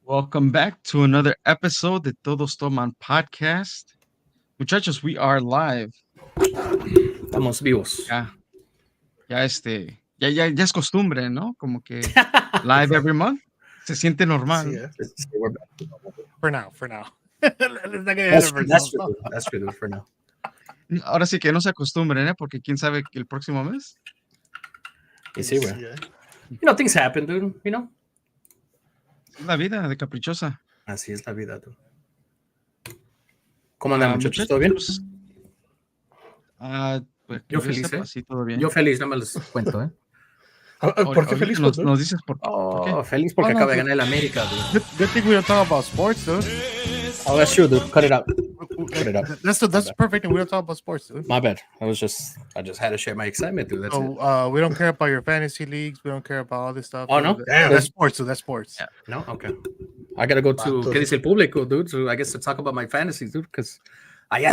Welcome back to another episode de Todos Toman podcast. Muchachos, we are live. Estamos vivos. Ya, ya es costumbre, ¿no? Como que live every month. Se siente normal. Sí, We're back. For now. Let's not get ahead of That's ourselves. true. That's true, dude, for now. Ahora sí que no se acostumbren, ¿eh? Porque quién sabe que el próximo mes. Y sí, güey. Sí, You know, things happen, dude. You know? Es la vida de caprichosa. Así es la vida, dude. ¿Cómo andan, muchachos? ¿Todo bien? Pues, Yo que feliz, sepa, ¿eh? sí, todo bien. Yo feliz, no me los cuento, ¿eh? ¿Por qué Ahorita feliz? nos dices por qué. Oh, feliz porque acaba de ganar el América, dude. Good thing we don't talk about sports, dude. Oh, that's true, dude. Cut it out. Cut it out. That's the perfect thing. We don't talk about sports, dude. My bad. I just had to share my excitement, dude. That's it. So we don't care about your fantasy leagues. We don't care about all this stuff. Oh, no? Damn, that's sports, dude. That's sports. Yeah. No? Okay. I gotta go to ¿Qué dice el público, dude? So I guess to talk about my fantasies, dude, because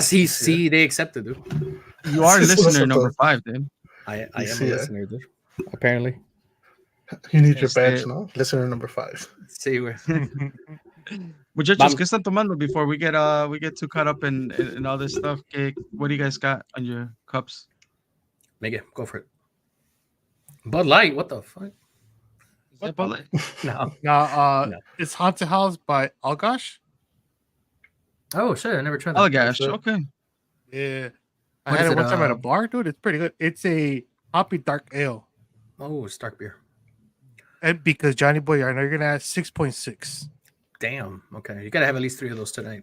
see, they accepted, dude. You are listener number 5, dude. I am a listener, dude. Apparently. You need your badge, ¿no? Listener number 5. Sí, güey. Muchachos, ¿qué están tomando before we get too caught up in all this stuff? What do you guys got on your cups? Miguel, go for it. Bud Light, what the fuck? Is that Bud Light? No. No. It's Haunted House by Algosh. Oh shit, I never tried that. Oh gosh, okay. Yeah. I What had is it it, one time at a bar, dude. It's pretty good. It's a hoppy dark ale. Oh, it's dark beer. And because Johnny Boy, I know you're gonna ask 6.6. Damn. Okay, you gotta have at least 3 of those tonight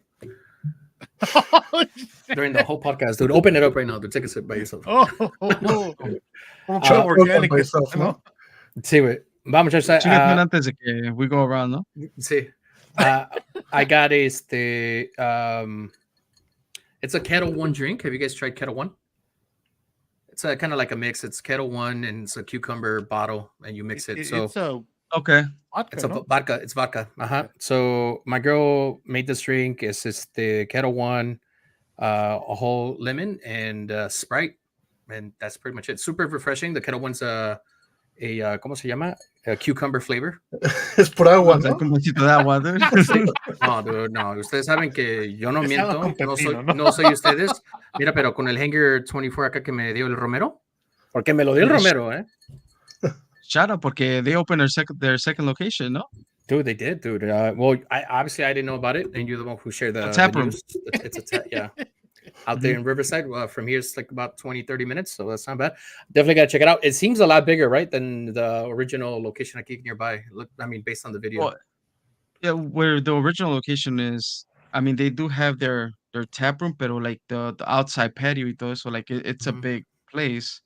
during the whole podcast, dude. Open it up right now, dude. Take a sip by yourself. Organic myself, ¿no? Sí, güey. Vamos, muchachos. Chíngate antes de que we go around, ¿no? Sí. I got it's a Kettle One drink. Have you guys tried Kettle One? It's kind of like a mix. It's Kettle One and it's a cucumber bottle, and you mix it. So It's a Okay. vodka, it's a no? vodka. It's vodka. So my girl made this drink. It's the Kettle One, a whole lemon and Sprite, and that's pretty much it. Super refreshing. The Kettle One's a ¿cómo se llama? A cucumber flavor. Es por agua, ¿no? Un vasito de agua, dude. Sí. No, dude, no. Ustedes saben que yo no Es miento. agua con pepino, ¿no? No soy ustedes. Mira, pero con el Hanger 24 acá que me dio el Romero. Porque me lo dio el Romero, ¿eh? Shout out porque they opened their second location, ¿no? Dude, they did, dude. Well, I didn't know about it, and you're the one who shared the tap room. news. It's a tap, yeah. Out there in Riverside. From here, it's like about 20-30 minutes, so that's not bad. Definitely got to check it out. It seems a lot bigger, right, than the original location I keep nearby. Look, I mean, based on the video. Well, yeah, where the original location is, I mean, they do have their tap room, pero like the outside patio y todo eso, like it's a big place.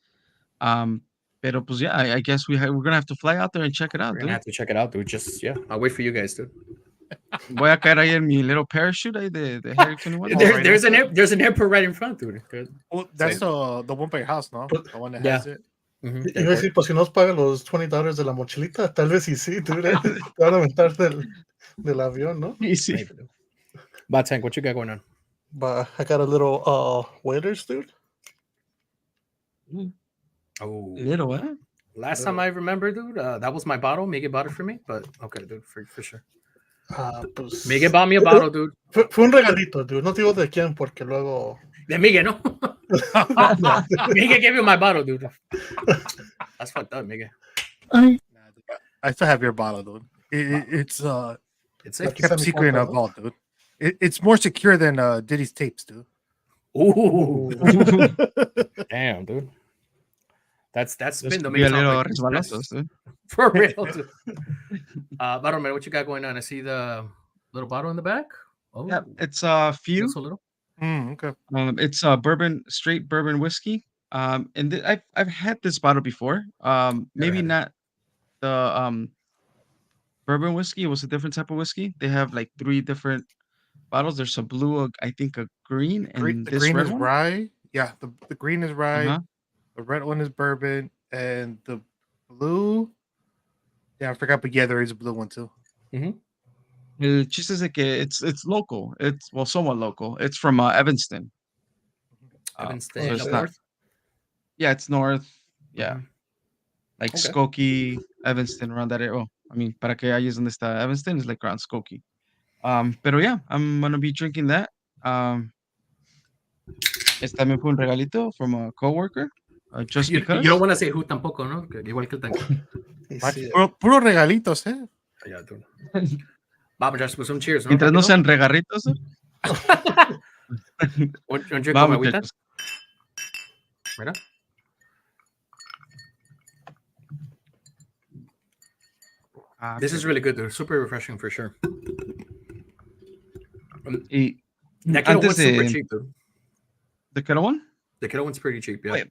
Pero pues yeah, I guess we're gonna have to fly out there and check it out, We're dude. gonna have to check it out, dude. I'll wait for you guys, dude. Voy a caer ahí en mi little parachute ahí de Harry 21. There's an airport right in front, dude. Well, that's the one by your house, no? The one that has it. Mhm. Iba a decir, pues si nos pagan los $20 de la mochilita, tal vez sí, tú te van a aventar del avión, ¿no? Easy. Maybe, dude. Bad Tank, what you got going on? But I got a little waiters, dude. Oh, Little, eh? last time I remember, dude, that was my bottle. Miguel bought it for me, but okay, dude, for sure. Pues, Miguel bought me a bottle, dude. fue un regalito, dude. No te digo de quién, porque luego... De Miguel, no? Miguel gave you my bottle, dude. That's fucked up, Miguel. I still have your bottle, dude. It's It's a safe. kept secret in a vault, dude. It's more secure than Diddy's tapes, dude. Ooh. Damn, dude. That's been the Be a main little topic. resbalosos, dude. For real, dude. Baromir, what you got going on? I see the little bottle in the back. Oh, Yeah, it's a few. just a little. Okay. It's straight bourbon whiskey. And I've had this bottle before. Maybe had it. not the bourbon whiskey. It was a different type of whiskey. They have like 3 different bottles. There's a blue, I think a green, and The this green red is one. rye. Yeah, the green is rye. Uh-huh. The red one is bourbon, and the blue. Yeah, I forgot, but yeah, there is a blue one too. El chiste es de que it's local. It's somewhat local. It's from Evanston. Evanston, so it's up not- north. Yeah, it's north. Yeah, Mhm. like Okay. Skokie, Evanston, around that area. Oh, I mean, para que ahí es donde está Evanston, is like around Skokie. Pero yeah, I'm gonna be drinking that. Este también fue un regalito from a coworker, just You because. don't want to say who tampoco, ¿no? Igual que el tanque. Y Macho, sí, puro regalitos, ¿eh? Yeah, dude. Vamos, Josh, pues un cheers, ¿no? Mientras no Rápido. sean regarritos. Un drink con Vamos, agüita. muchachos. Mira. This is really good, dude. Super refreshing for sure. Y That Keto antes one's super de cheap, dude. the Keto one, The Keto one's pretty cheap, yeah. wait,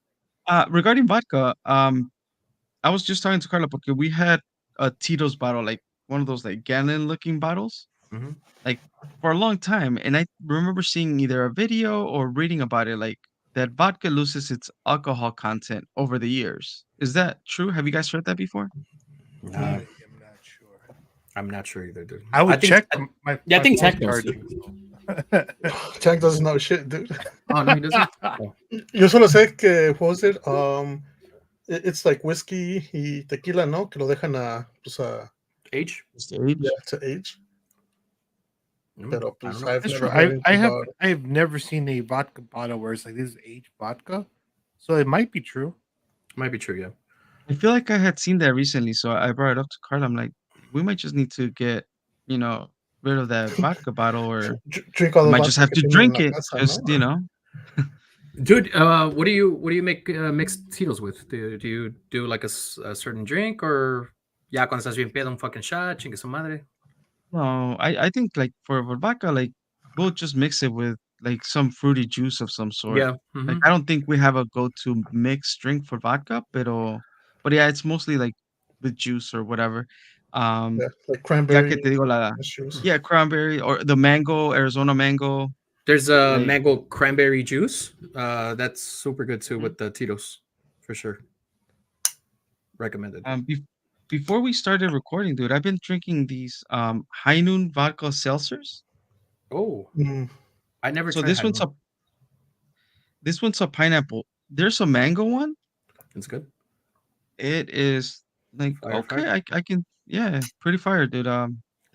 regarding vodka, I was just talking to Carla because we had a Tito's bottle, like one of those like gallon-looking bottles, Mhm. like for a long time, and I remember seeing either a video or reading about it, like that vodka loses its alcohol content over the years. Is that true? Have you guys heard that before? Nah, I am not sure. I'm not sure either, dude. I would think- check. I My think phone's Tech knows. charging. Tank doesn't know shit, dude. Oh, no, he doesn't. Oh. Yo solo sé que, what was it? It's like whiskey y tequila, ¿no? Que lo dejan pues, Age? Just the age? to age. Mm, Pero I pues don't know. I've That's never true. heard anything about it. I have never seen a vodka bottle where it's like this is aged vodka, so it might be true. Might be true, yeah. I feel like I had seen that recently, so I brought it up to Carla. I'm like, we might just need to get, rid of that vodka bottle, or Drink all I the might just vodka have que to tienen en drink la it. casa, Just, ¿no? Dude, what do you make mixed Tito's with? Do you do like a certain drink, or ya cuando estás bien pedo un fucking shot, chingue su madre? No, I think like for vodka, like we'll just mix it with like some fruity juice of some sort. Yeah. Like Mhm. I don't think we have a go-to mixed drink for vodka, but yeah, it's mostly like with juice or whatever. Yeah, like Ya cranberry que te digo juice. yeah, cranberry or the mango, Arizona mango. There's a Like, mango cranberry juice. That's super good too with the Tito's, for sure. Recommended. before we started recording, dude, I've been drinking these High Noon vodka seltzers. Oh, Mm, I never So tried. this one's a pineapple. There's a mango one. It's good. It is like Fire, okay, fire. I can yeah, pretty fire, dude.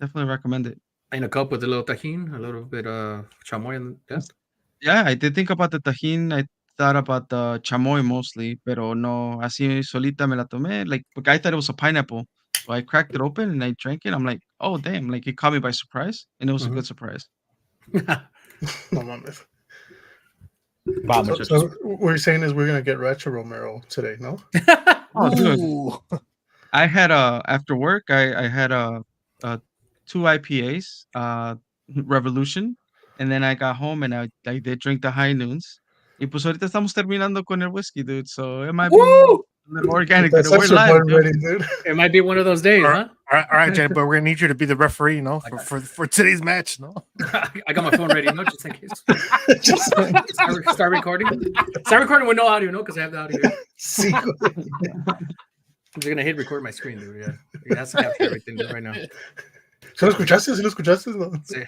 Definitely recommend it. In a cup with a little tajin, a little bit chamoy and that. Yeah, I did think about the tajin. I thought about the chamoy mostly, pero no, así solita me la tomé. Like, because I thought it was a pineapple. So I cracked it open and I drank it. I'm like, oh damn, like it caught me by surprise, and it was a Mhm. good surprise. no mames. Vamos, So what you're saying is we're gonna get Retro Romero today, no? Oh, dude. Ooh. I had after work, I had two IPAs, Revolution, and then I got home and I did drink the High Noons. Y pues ahorita estamos terminando con el whiskey, dude. So it might be Woo! a little organic, That's dude. We're live, born dude. ready, dude. It might be one of those days, huh? All right, Jenny, but we're gonna need you to be the referee, no, for today's match, no. I got my phone ready, no, just in case. Just Start recording. Start recording with no audio, no, because I have the audio. sí, güey. I'm just gonna hit record my screen, dude. Yeah, it has to capture everything dude, right now. ¿Sí lo escuchaste? ¿Sí lo escuchaste? No. Sí.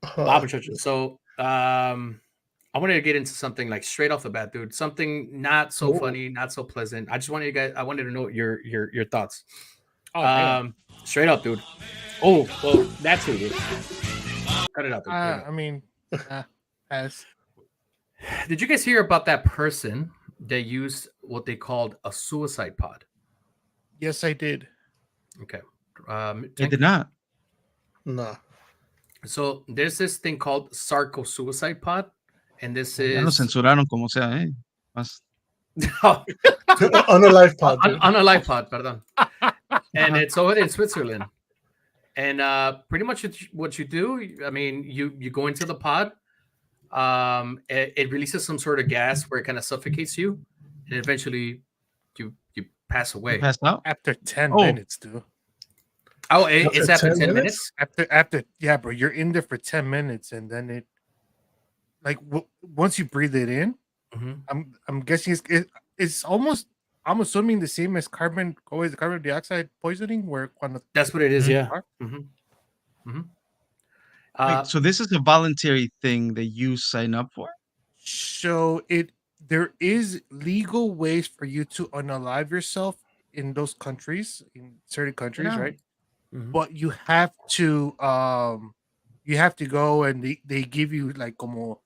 Uh, Wow, muchachos. So, I wanted to get into something like straight off the bat, dude. Something not so Ooh. funny, not so pleasant. I wanted to know your thoughts. Oh, damn. Straight up, dude. Oh, well, that's who, dude. Cut it out, dude. I mean, as Did you guys hear about that person that used what they called a suicide pod? yes, I did. Okay. I Tank? did not. no. So there's this thing called Sarco suicide pod, and this Ya lo is censuraron como sea, eh. Más- On a live pod, dude. on a live pod, pardon. And it's over in Switzerland. And pretty much what you do, I mean, you go into the pod. It releases some sort of gas where it kind of suffocates you, and eventually you pass You away. passed out? After 10 Oh. minutes, dude. Oh, it's after 10 minutes? After yeah, bro, you're in there for 10 minutes, and then it like once you breathe it in, Mhm. I'm guessing it's almost, I'm assuming the same as carbon dioxide poisoning, where cuando That's what it is, Mhm. yeah. Are- Mhm. Mhm. Wait, so this is a voluntary thing that you sign up for? so there is legal ways for you to unalive yourself in those countries, in certain countries, Yeah. right? Mhm. But you have to go and they give you like como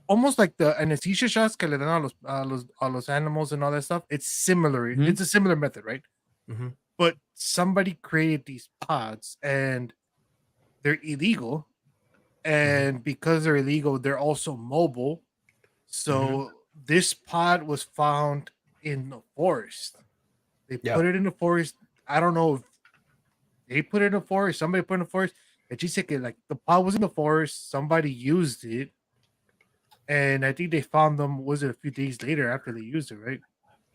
almost like the anesthesia shots que le dan a los animals and all that stuff. It's similar. Mhm. It's a similar method, right? Mhm. But somebody created these pods and they're illegal. Mhm. And because they're illegal, they're also mobile. Mhm. So this pod was found in the forest. They Yeah. put it in the forest. I don't know if they put it in the forest, somebody put it in the forest. And she said like the pod was in the forest, somebody used it, and I think they found them was it a few days later after they used it, right?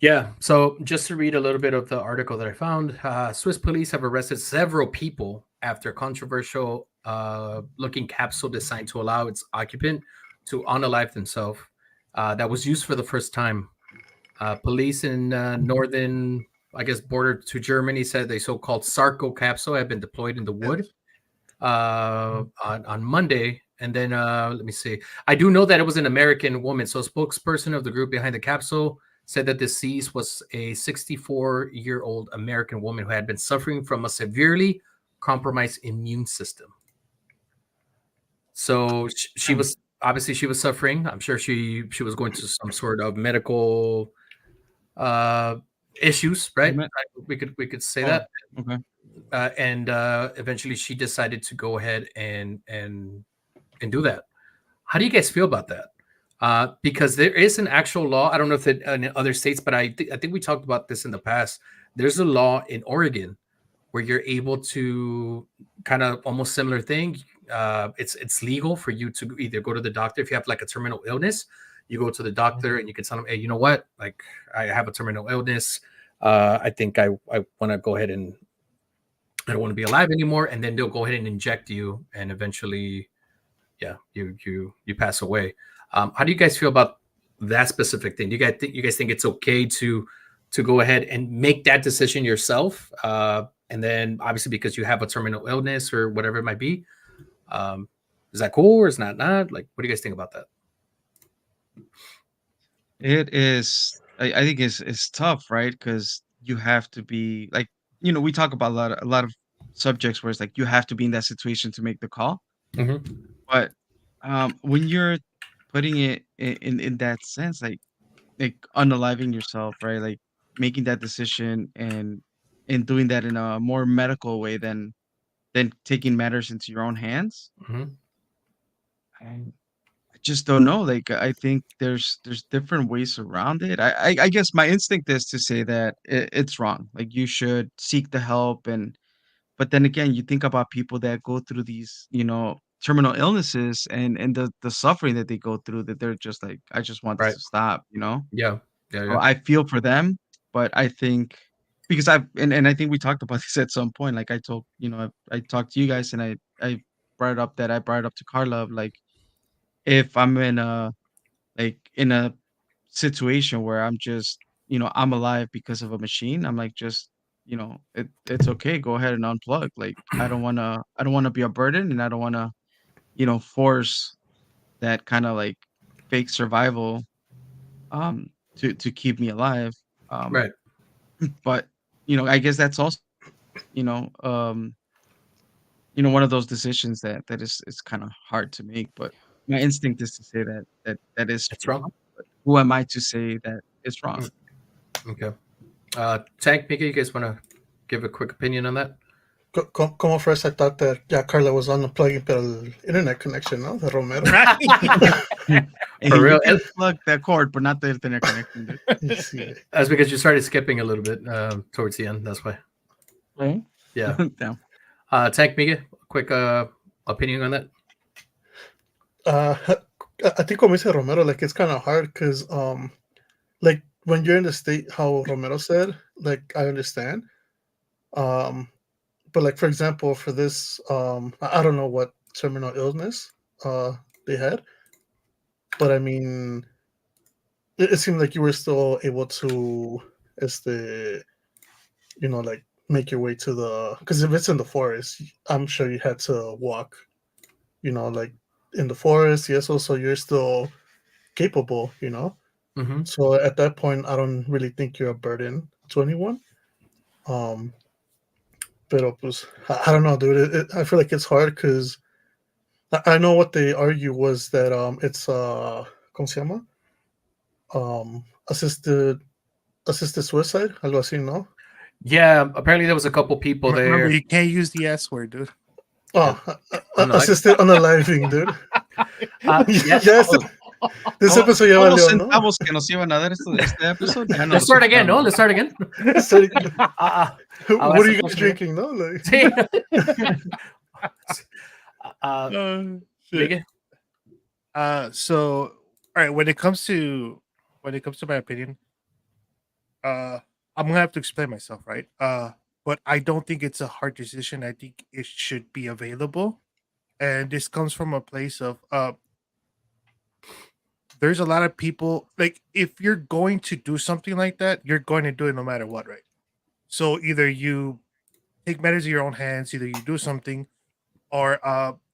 Yeah. So just to read a little bit of the article that I found, Swiss police have arrested several people after a controversial looking capsule designed to allow its occupant to unalive themselves that was used for the first time. Police in northern, I guess, border to Germany said the so-called Sarco capsule had been deployed in the wood Yes. on Monday. And then let me see. I do know that it was an American woman. So a spokesperson of the group behind the capsule said that the deceased was a 64-year-old American woman who had been suffering from a severely compromised immune system. So she Hmm. was obviously she was suffering. I'm sure she was going to some sort of medical uh, issues, right? Treatment? We could say Oh, that. okay. And eventually she decided to go ahead and do that. How do you guys feel about that? Because there is an actual law. I don't know if it in other states, but I think we talked about this in the past. There's a law in Oregon where you're able to kind of almost similar thing. It's legal for you to either go to the doctor if you have like a terminal illness. You go to the doctor and you can tell them, hey, you know what? Like I have a terminal illness. I think I want to go ahead and I don't want to be alive anymore. And then they'll go ahead and inject you, and eventually, yeah, you pass away. How do you guys feel about that specific thing? Do you guys think it's okay to go ahead and make that decision yourself? And then obviously because you have a terminal illness or whatever it might be, um, is that cool or is not? Like, what do you guys think about that? It is. I think it's tough, right? Because you have to be like, we talk about a lot of subjects where it's like you have to be in that situation to make the call. Mm-hmm. But when you're putting it in that sense, like unaliving yourself, right? Like making that decision and doing that in a more medical way than taking matters into your own hands. Mm-hmm. I just don't know. Like, I think there's different ways around it. I guess my instinct is to say that it's wrong. Like, you should seek the help, but then again, you think about people that go through these, terminal illnesses and the suffering that they go through that they're just like, I just want this Right. to stop, you know? Yeah. Yeah. So Yeah. I feel for them, but I think because I think we talked about this at some point. Like I told, I talked to you guys and I brought it up to Carla of like if I'm in a situation where I'm just, I'm alive because of a machine, I'm like, just, it's okay. Go ahead and unplug. Like, I don't wanna be a burden and I don't wanna, force that kind of like fake survival, to keep me alive. Um, Right. but, I guess that's also, you know, um, one of those decisions that is kind of hard to make. But my instinct is to say that is It's wrong. wrong. But who am I to say that it's wrong? Mm, okay. Tank, Mika, you guys want to give a quick opinion on that? Como first I thought that, yeah, Carla was unplugging the internet connection, no? The Romero. Right. For Hey, you real? can plug that cord, but not the internet connection, dude. Sí. That's because you started skipping a little bit towards the end. That's why. Right? Yeah. Damn. Tank, Mika, quick opinion on that? Uh, I think como dice Romero, like it's kind of hard because, like when you're in the state, how Romero said, like I understand. Um, but like for example, for this, I don't know what terminal illness they had, but I mean, it seemed like you were still able to, as the, like make your way to the, because if it's in the forest, I'm sure you had to walk, like in the forest. Yes, also you're still capable. Mm-hmm. So at that point, I don't really think you're a burden to anyone. Um, pero pues, I don't know, dude. I feel like it's hard because I know what they argue was that it's ¿cómo se llama? Assisted suicide, algo así, no? Yeah, apparently there was a couple people Remember, there. you can't use the S word, dude. Oh, Unalive. assisted unaliving, dude. Yeah. Yes, this Todos episode ya todos los valió, ¿no? centavos que nos iban a dar este episodio ya no Let's los start again, no? ocuparon. Let's start again. Sorry, I'll what ask are the you guys question again. drinking, no? Like, Sí. Shit. Miguel? So all right, when it comes to my opinion, I'm gonna have to explain myself, right? But I don't think it's a hard decision. I think it should be available. And this comes from a place of there's a lot of people, like, if you're going to do something like that, you're going to do it no matter what, right? So either you take matters in your own hands, either you do something, or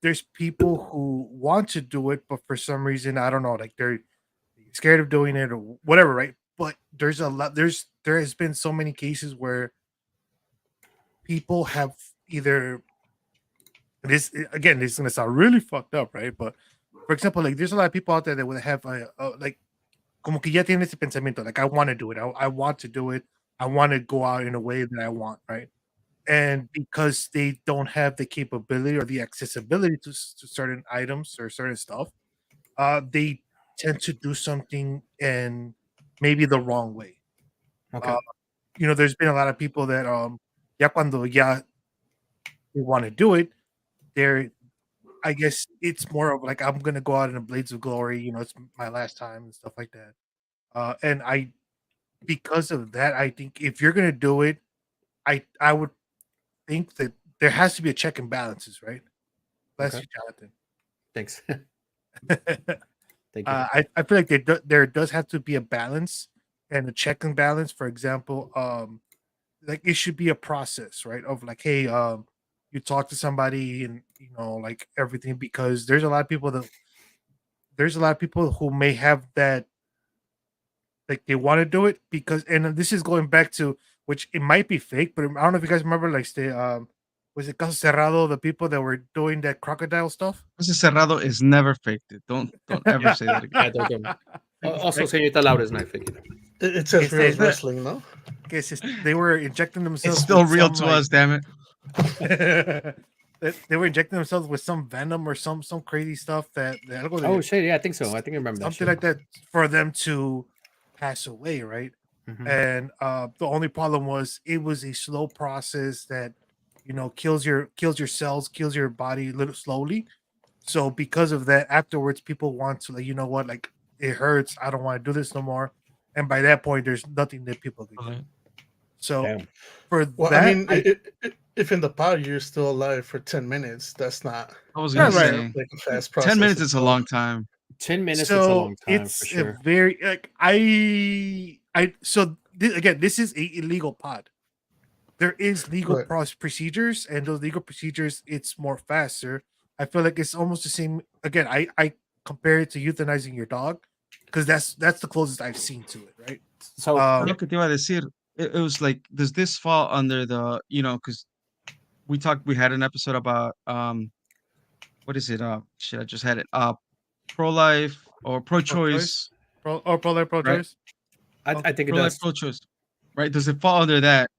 there's people who want to do it, but for some reason, I don't know, like they're scared of doing it or whatever, right? But there has been so many cases where people have either again, this is gonna sound really fucked up, right? But for example, like there's a lot of people out there that would have like como que ya tienen ese pensamiento, like I want to do it, I want to do it, I want to go out in a way that I want, right? And because they don't have the capability or the accessibility to certain items or certain stuff, they tend to do something in maybe the wrong way. Okay. There's been a lot of people that ya cuando ya they want to do it, they're I guess it's more of like I'm gonna go out in a blades of glory, it's my last time and stuff like that. And because of that, I think if you're gonna do it, I would think that there has to be a check and balances, right? Bless Okay. you, Jonathan. Thanks. uh, Thank you. I feel like there does have to be a balance and a check and balance. For example, like it should be a process, right? Of like, hey, you talk to somebody and like everything, because there's a lot of people who may have that, like they want to do it because, and this is going back to, which it might be fake, but I don't know if you guys remember, like was it Caso Cerrado, the people that were doing that crocodile stuff? Ese cerrado is never faked it. Don't ever say that again. Yeah, also, Señorita Laura is not fake either. it says Que real se- wrestling, no? they were injecting It's themselves still with real some, to like, us, damn it. they were injecting themselves with some venom or some crazy stuff that algo de- Oh shit, yeah, I think so. I think I remember that. something like that for them to pass away, right? Mhm. And the only problem was it was a slow process that kills your cells, kills your body a little slowly. So because of that, afterwards people want to, like, what, like, it hurts, I don't want to do this no more. And by that point there's nothing that people can do. So Damn. for Well, I that, mean, if in the pod you're still alive for 10 minutes, that's not I was Yeah, gonna right. say like a fast process. 10 minutes is a so- long time. 10 minutes is a so long time it's for sure. a very, like, again, this is a illegal pod. There is legal Right. procedures, and those legal procedures, it's more faster. I feel like it's almost the same. Again, I compare it to euthanizing your dog, because that's the closest I've seen to it, right? So Es lo que te iba a decir. It was like, does this fall under the, because we had an episode about, what is it? Shit, I just had it. Pro-life or Pro-choice, pro-choice, pro-life, right? pro-choice. I think it Pro-life, does. pro-choice, right? Does it fall under that,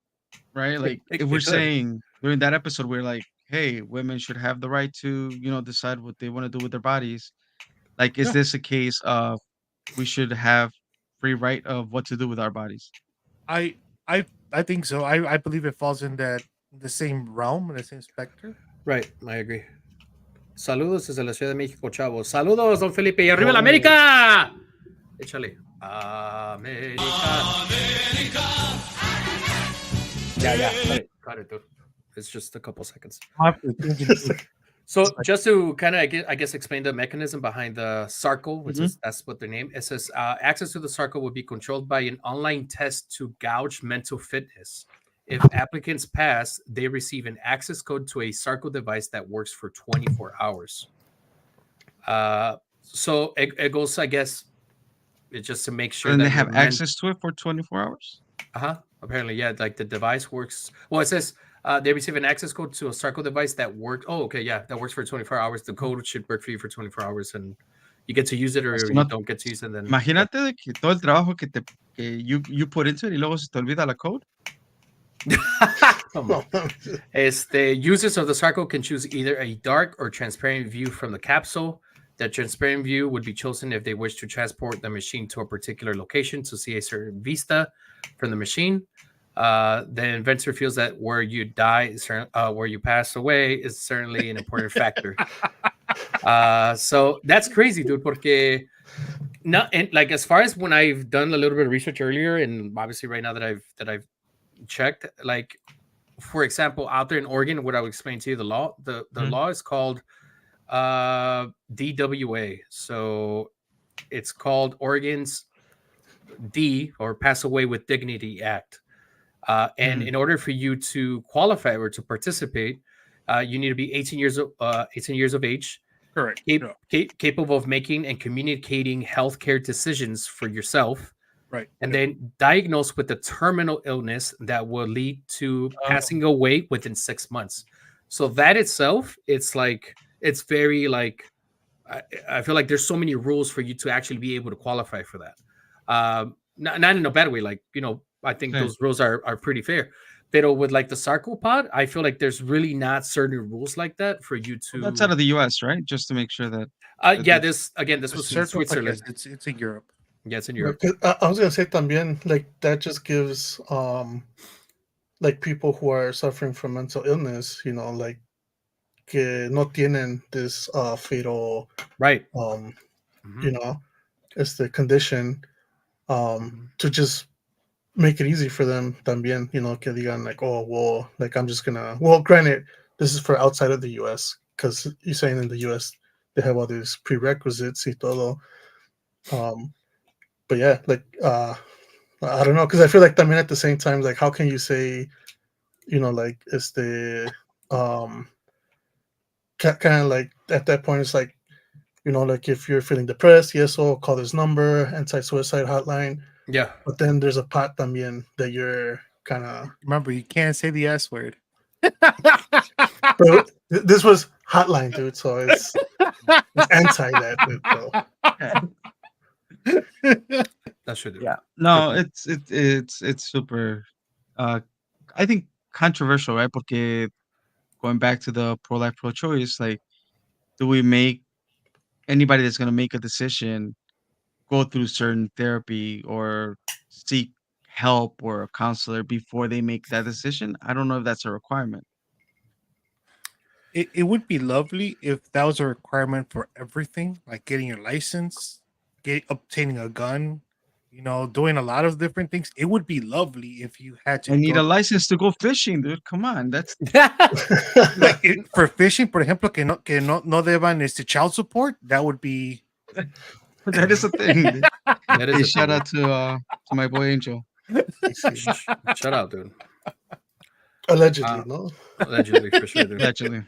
right? Like, if we're It could. saying during that episode, we're like, hey, women should have the right to, decide what they want to do with their bodies. Like, is Yeah. this a case of we should have free right of what to do with our bodies? I I think so. I believe it falls in the same realm, in the same spectrum. Right, I agree. Saludos desde la Ciudad de México, chavos. Saludos, don Felipe. Y arriba la Oh. América. Échale. América. Yeah. Got it, dude. It's just a couple seconds. So just to kind of, I guess, explain the mechanism behind the Sarco, which is that's what their name. It says access to the Sarco would be controlled by an online test to gauge mental fitness. If applicants pass, they receive an access code to a Sarco device that works for 24 hours. So it goes, I guess, it's just to make sure And that they have you're access to it for 24 hours? Apparently, yeah, like the device works. Well, it says they receive an access code to a Sarco device that works. Oh, okay, yeah, that works for 24 hours. The code should work for you for 24 hours, and you get to use it or Así you no don't get to use it. Then imagínate de que todo el trabajo que you put into it y luego se te olvida la code. Come on. As the users of the Sarco can choose either a dark or transparent view from the capsule. The transparent view would be chosen if they wish to transport the machine to a particular location to see a certain vista from the machine. The inventor feels that where you die, where you pass away, is certainly an important factor. So that's crazy, dude. Porque not and like as far as when I've done a little bit of research earlier, and obviously right now that I've checked, like for example, out there in Oregon, what I would explain to you, the law is called DWA. So it's called Oregon's D or Pass Away with Dignity Act. And in order for you to qualify or to participate, you need to be 18 years of age, Correct. capable of making and communicating healthcare decisions for yourself, Right. and then diagnosed with a terminal illness that will lead to passing away within 6 months. So that itself, it's like it's very like I feel like there's so many rules for you to actually be able to qualify for that. Not in a bad way, like I think those rules are pretty fair. But with like the sarcopod, I feel like there's really not certain rules like that for you to. Well, that's out of the US, right? Just to make sure that. Yeah, this was in Switzerland. It's in Europe. Yeah, it's in Europe. I was gonna say también, like that just gives like people who are suffering from mental illness, like que no tienen this fatal right it's the condition to just make it easy for them también, que digan like, oh well, like I'm just gonna, well, granted this is for outside of the US because you're saying in the US they have all these prerequisites y todo, but yeah, like I don't know, because I feel like también at the same time, like how can you say, like it's the kind of like at that point it's like, like if you're feeling depressed, yes, so call this number, anti-suicide hotline. Yeah. But then there's a part también that you're kind of... Remember, you can't say the S word. Bro, this was hotline, dude, so it's anti that, bro. That should do. Yeah. No, it's super, I think controversial, right? Porque going back to the pro-life, pro-choice, like, do we make anybody that's going to make a decision go through certain therapy or seek help or a counselor before they make that decision? I don't know if that's a requirement. It would be lovely if that was a requirement for everything, like getting your license, obtaining a gun, doing a lot of different things. It would be lovely if you had to. I need a license to go fishing, dude. Come on, that's like for fishing, por ejemplo, que no deban child support. That would be. That is a thing. Dude. That is hey, shout out to my boy Angel. Shout out, dude. Allegedly, no? Allegedly, for sure, dude. Allegedly.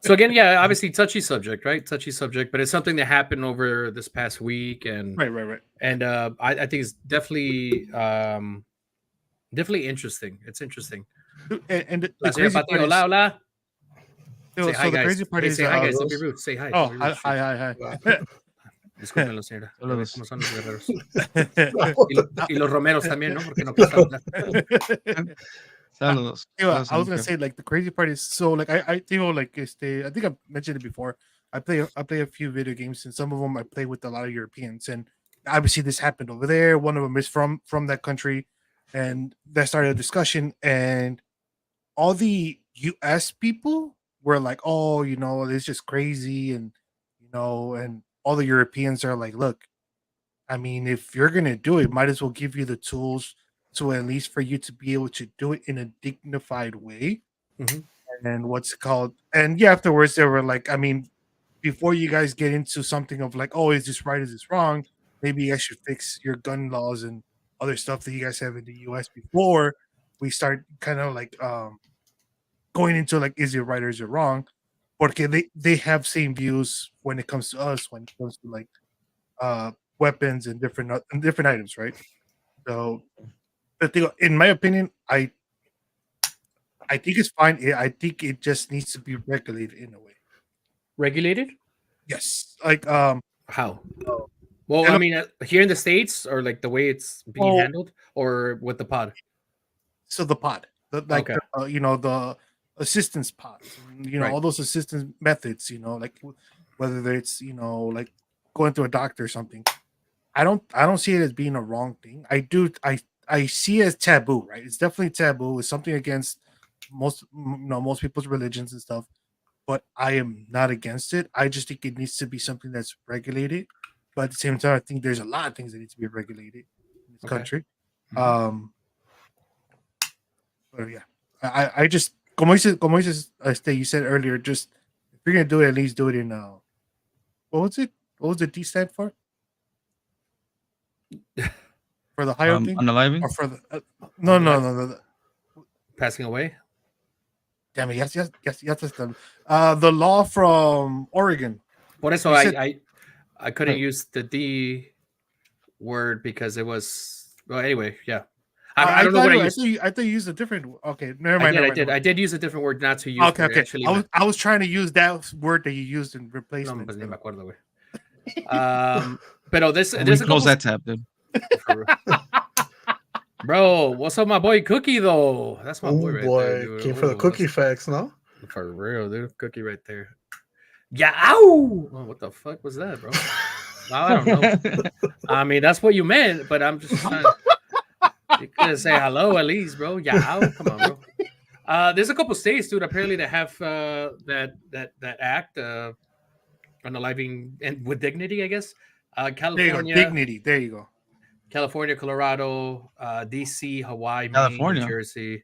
So again, yeah, obviously touchy subject, right? Touchy subject, but it's something that happened over this past week, and right. And I think it's definitely interesting. It's interesting. And the crazy part is, hola. Say hi, guys. Crazy part is, say hi, guys. Don't be rude. Say hi. Oh, hi. Discúlpenlo, señora. ¿Cómo son los guerreros? y los romeros también, ¿no? Porque no pasa nada. Saludos. I was gonna say, like, the crazy part is, so like I like I think I mentioned it before. I play a few video games, and some of them I play with a lot of Europeans, and obviously this happened over there. One of them is from that country, and that started a discussion, and all the US people were like, oh, it's just crazy, and and all the Europeans are like, look, I mean, if you're gonna do it, might as well give you the tools to at least for you to be able to do it in a dignified way. And what's it called? And yeah, afterwards they were like, I mean, before you guys get into something of like, oh, is this right? Is this wrong? Maybe you guys should fix your gun laws and other stuff that you guys have in the US before we start kind of like going into like, is it right or is it wrong? Porque they have same views when it comes to us, when it comes to like weapons and different items, right? So the thing, in my opinion, I think it's fine. I think it just needs to be regulated in a way. Regulated? Yes, like How? uh, Well, I hello- mean, here in the States, or like the way it's being oh, handled, or with the pod. so the pod, like Okay. the assistance pods, and, Right. all those assistance methods, like whether it's like going to a doctor or something. I don't see it as being a wrong thing. I see it as taboo, right? It's definitely taboo. It's something against most people's religions and stuff. But I am not against it. I just think it needs to be something that's regulated. But at the same time, I think there's a lot of things that need to be regulated in this Okay. country. Mhm. But yeah, I just como dices, you said earlier, just if you're gonna do it, at least do it in what was it? What was the D stand for? For the higher thing, Unaliving? or for the no, no, Life no, no, no. passing away. Damn it! Yes. The law from Oregon. Por eso You said I couldn't Right. use the D word because it was, well, anyway, yeah. I I don't know thought what I you, used. I thought you used a different. Okay, never I mind. did, Never I mind. did, Never I mind. did use a different word not to use. Okay, What it okay. actually I was meant. I was trying to use that word that you used in No, replacement. pues ni me instead of- acuerdo, güey. Pero there's We a close couple. that tab, dude. For real. Bro, what's up, my boy Cookie though? That's my boy Oh right boy, there, dude. came for the Ooh, cookie facts, no? for real, dude. Cookie right there. Yeah, ow! Oh, what the fuck was that, bro? Well, I don't know. I mean, that's what you meant, but I'm just trying. You could say hello at least, bro. Yeah, ow. Come on, bro. There's a couple states, dude. Apparently, that have that act unaliving and with dignity, I guess. There you go. California, Dignity. There you go. California, Colorado, DC, Hawaii, Maine, New California. Jersey.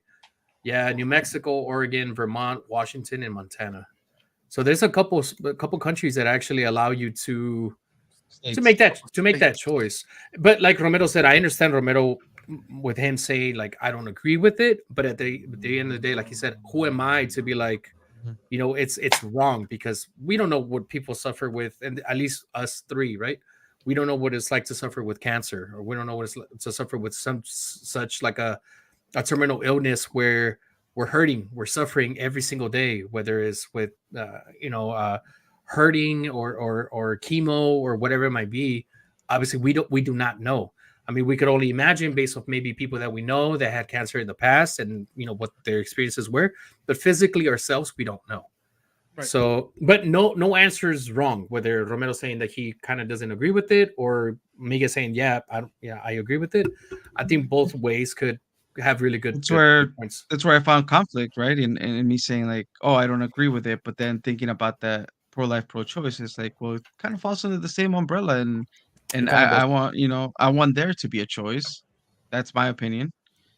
Yeah, New Mexico, Oregon, Vermont, Washington, and Montana. So there's a couple countries that actually allow you to States. make that choice. But like Romero said, I understand Romero with him saying like I don't agree with it, but at the end of the day, like he said, who am I to be like, Mhm. it's wrong because we don't know what people suffer with, and at least us three, right? We don't know what it's like to suffer with cancer, or we don't know what it's like to suffer with some such like a terminal illness where we're hurting, we're suffering every single day, whether it's with hurting or chemo or whatever it might be. Obviously, we do not know. I mean, we could only imagine based off maybe people that we know that had cancer in the past and what their experiences were, but physically ourselves, we don't know. Right. So, but no answer is wrong. Whether Romero saying that he kind of doesn't agree with it, or Miguel saying, yeah, I agree with it. I think both ways could have really good, That's good where points. that's where I found conflict, right? In me saying like, oh, I don't agree with it, but then thinking about that pro-life, pro-choice, it's like, well, it kind of falls under the same umbrella, and It and kind of I does. want I want there to be a choice. That's my opinion.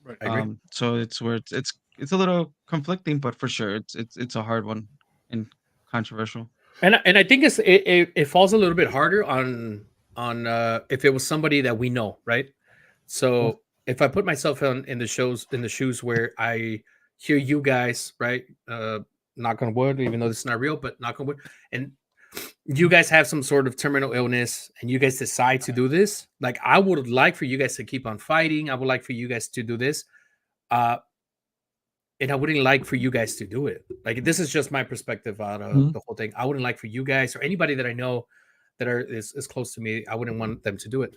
Right. I agree. So it's where it's a little conflicting, but for sure it's a hard one and controversial. And I think it falls a little bit harder on if it was somebody that we know, right? So if I put myself in the shoes where I hear you guys, right? Knock on wood, even though this is not real, but knock on wood, and you guys have some sort of terminal illness and you guys decide to do this, like I would like for you guys to keep on fighting. I would like for you guys to do this. Uh, and I wouldn't like for you guys to do it. Like this is just my perspective out of Mhm. the whole thing. I wouldn't like for you guys or anybody that I know that is close to me. I wouldn't want them to do it.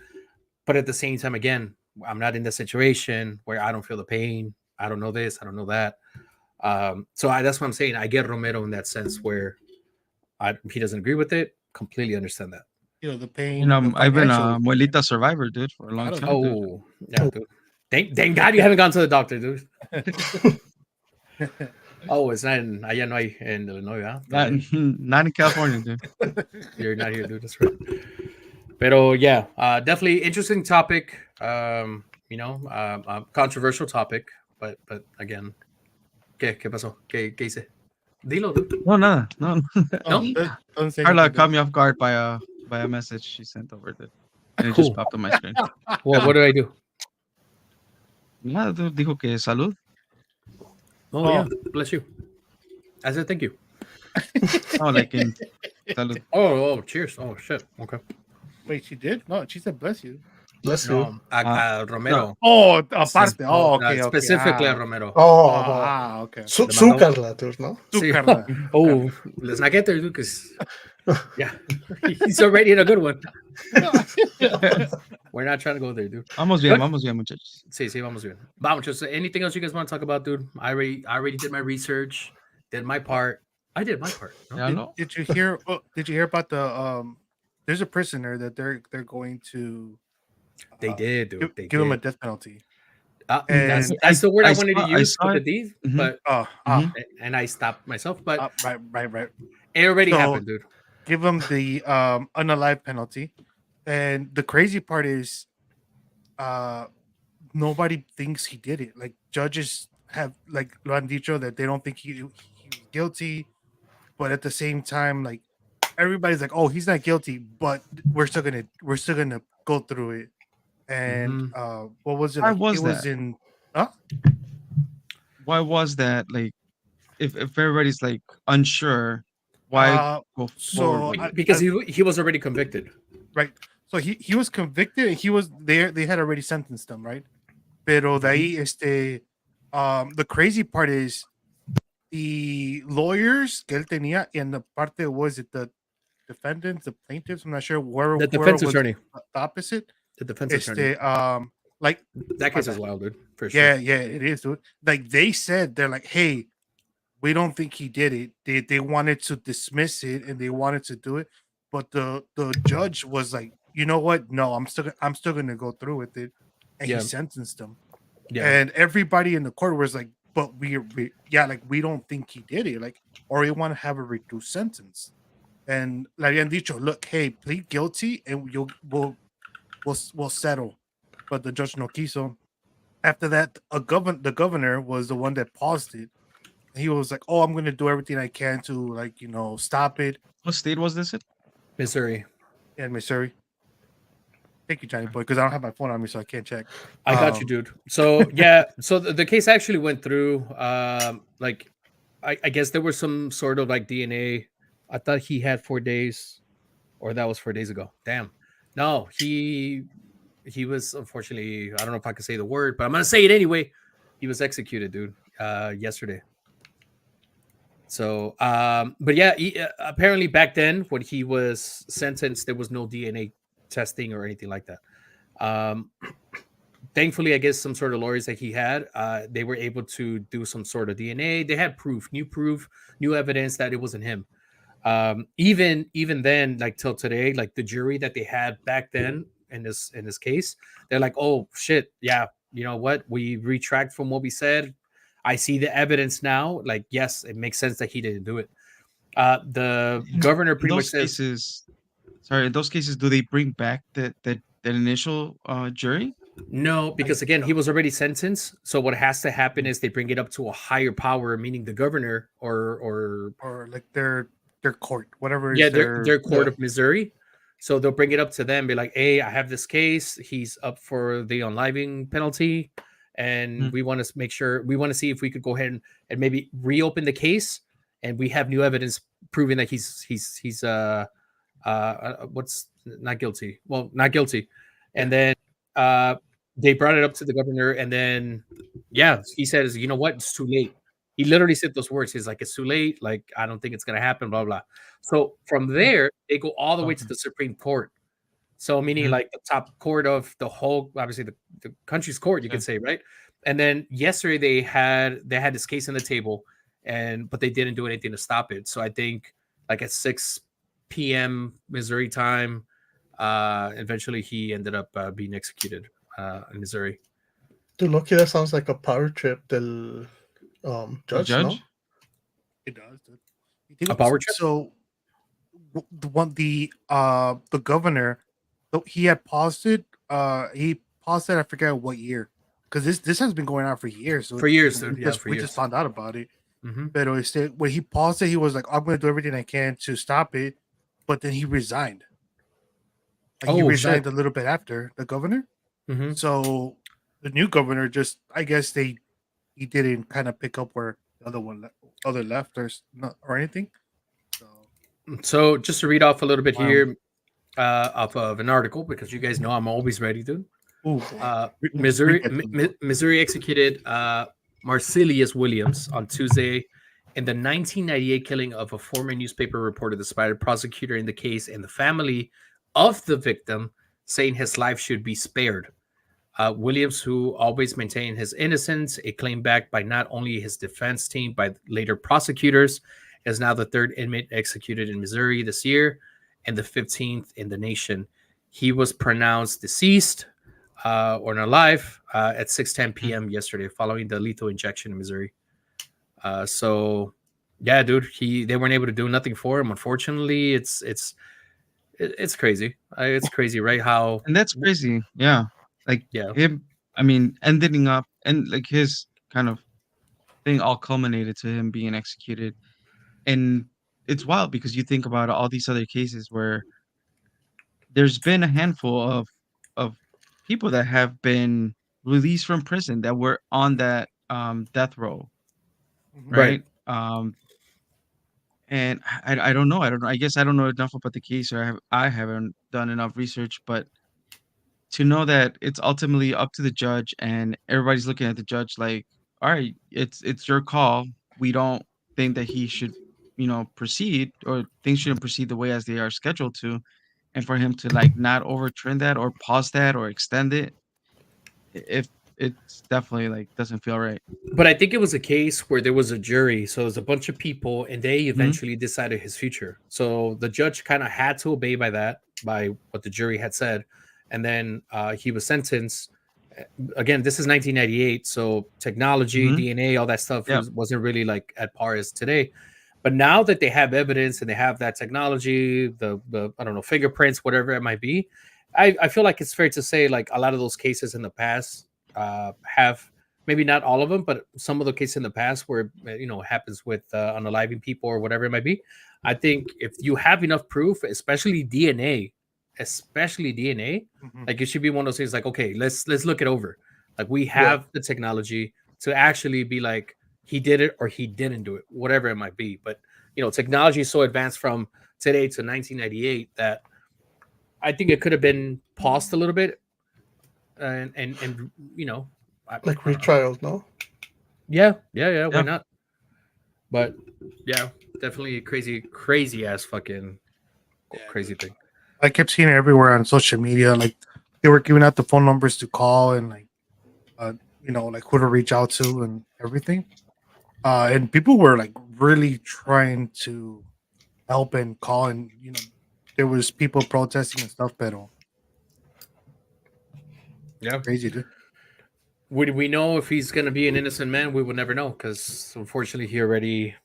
But at the same time, again, I'm not in the situation where I don't feel the pain. I don't know this. I don't know that. That's what I'm saying. I get Romero in that sense where he doesn't agree with it. Completely understand that. The pain, the I've been financial. a Muelita survivor, dude, for a long Claro. time, dude. Oh, yeah, dude. Thank God you haven't gone to the doctor, dude. Oh, it's not in, allá no hay en Illinois, huh? Not, not in California, dude. You're not here, dude. That's right. Pero yeah, definitely interesting topic. Controversial topic, but again, ¿qué pasó? ¿Qué hice? Dilo, dude. No, nada, no. No? Don't say Carla anything, caught me off guard by a message she sent over, dude, and it just Cool. popped on my screen. What do I do? Nada, dude, dijo que salud. Oh, yeah, bless you. I said thank you. Oh, like in salud. Oh, cheers. Oh shit. Okay. Wait, she did? No, she said bless you. Bless you. No, Romero. Oh, Says, aparte. Oh, okay, okay. specifically a Romero. Okay. Su Carla, ¿no? Sí. Azúcar. Oh, let's not get there, dude, because yeah, he's already in a good one. We're not trying to go there, dude. Vamos bien, muchachos. Sí, vamos bien. Vamos, just anything else you guys want to talk about, dude? I already did my research, did my part. I did my part. No? Ya lo. Did you hear? Did you hear about the There's a prisoner that they're going to. They did, dude. They give him a did. death penalty. That's And the word I wanted to I use saw with the it. D, Mhm. but Mhm. and I stopped myself. But right. it already So, happened, dude. Give him the unalive penalty, and the crazy part is, nobody thinks he did it. Like judges have like lo han dicho that they don't think he was guilty, but at the same time, like everybody's like, oh, he's not guilty, but we're still gonna go through it. And what was it Why like? was It was that? in Why was that? Like, if everybody's like unsure, why go forward so with it? Because he was already convicted. right. So he was convicted. He was there. They had already sentenced him, right? Pero de ahí, the crazy part is the lawyers que él tenía, and the parte was it the defendants, the plaintiffs. I'm not sure The defense was attorney. the opposite. The defense attorney. Like That case is wild, dude. For sure. yeah, it is, dude. Like they said, they're like, hey, we don't think he did it. They wanted to dismiss it and they wanted to do it, but the judge was like, you know what? No, I'm still gonna go through with it, and he sentenced him. Yeah. And everybody in the court was like, but we like we don't think he did it, like, or we want to have a reduced sentence. And like habían dicho, look, hey, plead guilty and we'll settle. But the judge no quiso. After that, the governor was the one that paused it. He was like, "Oh, I'm gonna do everything I can to like stop it." What state was this in? Missouri. In Missouri. Thank you, Johnny Boy, because I don't have my phone on me, so I can't check. I got you, dude. So yeah, so the case actually went through. Like, I guess there was some sort of like DNA. I thought he had 4 days, or that was 4 days ago. Damn. No, he was unfortunately. I don't know if I can say the word, but I'm gonna say it anyway. He was executed, dude. Yesterday. So, but yeah, apparently back then when he was sentenced, there was no DNA testing or anything like that. Thankfully, I guess some sort of lawyers that he had, they were able to do some sort of DNA. They had proof, new evidence that it wasn't him. Even then, like till today, like the jury that they had back then in this case, they're like, oh shit, yeah, you know what? We retract from what we said. I see the evidence now. Like, yes, it makes sense that he didn't do it. The governor pretty much says, in those cases, do they bring back that initial jury? no, because again, he was already sentenced. So what has to happen is they bring it up to a higher power, meaning the governor or like their court, whatever. Yeah, is their court of Missouri. So they'll bring it up to them, be like, "Hey, I have this case. He's up for the unliving penalty, and we want to make sure. We want to see if we could go ahead and maybe reopen the case, and we have new evidence proving that he's what's not guilty. Well, not guilty. And then they brought it up to the governor, and then he says, you know what, it's too late. He literally said those words. He's like, it's too late. Like, I don't think it's gonna happen. Blah blah. So from there, they go all the way to the Supreme Court. So meaning like the top court of the whole, obviously the country's court, you could say, right? And then yesterday they had this case on the table, but they didn't do anything to stop it. So I think like at 6 p.m. Missouri time, eventually he ended up being executed in Missouri. Dude, Loki, that sounds like a power trip del judge, no? It does. A power trip? So the governor, he had paused it. He paused it. I forget what year, because this has been going on for years. So for years, we yeah, just found out about it. Mm-hmm. But when he paused it, he was like, "I'm going to do everything I can to stop it," but then he resigned. Like, he resigned a little bit after the governor. Mm-hmm. So the new governor I guess he didn't kind of pick up where the other left or anything. So just to read off a little bit here, of an article because you guys know I'm always ready, dude. Ooh, Missouri, get them. Missouri executed Marcelius Williams on Tuesday in the 1998 killing of a former newspaper reporter, despite a prosecutor in the case and the family of the victim saying his life should be spared. Williams, who always maintained his innocence, a claim backed by not only his defense team, but later prosecutors, is now the third inmate executed in Missouri this year and the 15th in the nation. He was pronounced deceased or not alive at 6:10 p.m. yesterday, following the lethal injection in Missouri. So, yeah, dude, they weren't able to do nothing for him. Unfortunately, it's crazy. It's crazy, right? How And that's crazy. Yeah. Like yeah, him, I mean, ending up and like his kind of thing all culminated to him being executed. And it's wild because you think about all these other cases where there's been a handful of people that have been released from prison that were on that death row, Mhm. right? right? And I don't know. I don't know. I guess I don't know enough about the case, or I haven't done enough research, but to know that it's ultimately up to the judge and everybody's looking at the judge like, all right, it's your call. We don't think that he should, proceed, or things shouldn't proceed the way as they are scheduled to. And for him to like not overturn that or pause that or extend it, if it's definitely like doesn't feel right. But I think it was a case where there was a jury, so it was a bunch of people, and they Hmm. eventually decided his future. So the judge kind of had to obey by what the jury had said, and then he was sentenced. Again, this is 1998, so technology, Hmm. DNA, all that stuff Yep. wasn't really like at par as today. But now that they have evidence and they have that technology, the I don't know, fingerprints, whatever it might be, I feel like it's fair to say like a lot of those cases in the past have, maybe not all of them, but some of the cases in the past where it happens with unaliving people or whatever it might be. I think if you have enough proof, especially DNA, Mhm. like it should be one of those things. Like, okay, let's look it over. Like we Yeah. have the technology to actually be like he did it or he didn't do it, whatever it might be. But technology is so advanced from today to 1998 that I think it could have been paused a little bit, and Like I don't know. retrials, no? Yeah. Why Yeah. not? But yeah, definitely a crazy ass fucking crazy thing. I kept seeing it everywhere on social media. Like they were giving out the phone numbers to call and like, like who to reach out to and everything. And people were like really trying to help and call, and there was people protesting and stuff. But Yeah. crazy, dude. Would we know if he's gonna be an innocent man? We would never know because unfortunately he already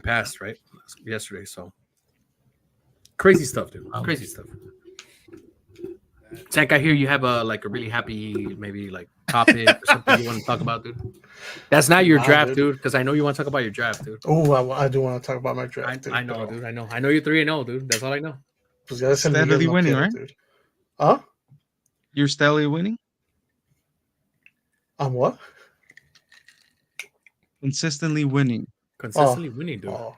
passed, right? Yesterday. So crazy stuff, dude. Crazy stuff. Zach, I hear you have a really happy maybe like topic or something you want to talk about, dude. That's not your Nah, draft, dude. dude, because I know you want to talk about your draft, dude. Oh, I do want to talk about my I, draft, dude, I know, pero dude. I know you're 3-0, dude. That's all I know. pues ya San Miguel Steadily no winning, quiere, right? dude. Huh? You're steadily winning, I'm what? consistently winning. Oh, Consistently winning, dude. oh,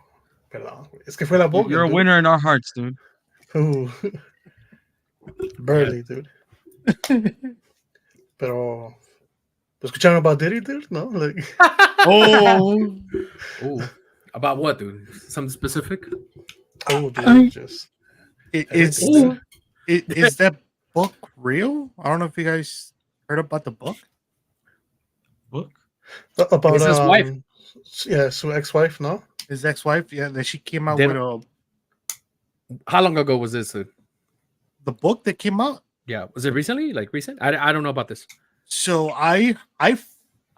perdón. Es que fue la You're Bogan, a dude. winner in our hearts, dude. Ooh, Yeah. barely, dude. Pero, ¿escucharon about Diddy, dude? No, like, Oh, Oh, about what, dude? Something specific? oh, dude, just everything, Is dude. Oh, is that book real? I don't know if you guys heard about the book. book. About It's his wife. yeah, so ex-wife, no? His ex-wife, yeah, that she came out They with don't- How long ago was this, dude? the book that came out. Yeah, was it recently? Like recent? I don't know about this. So I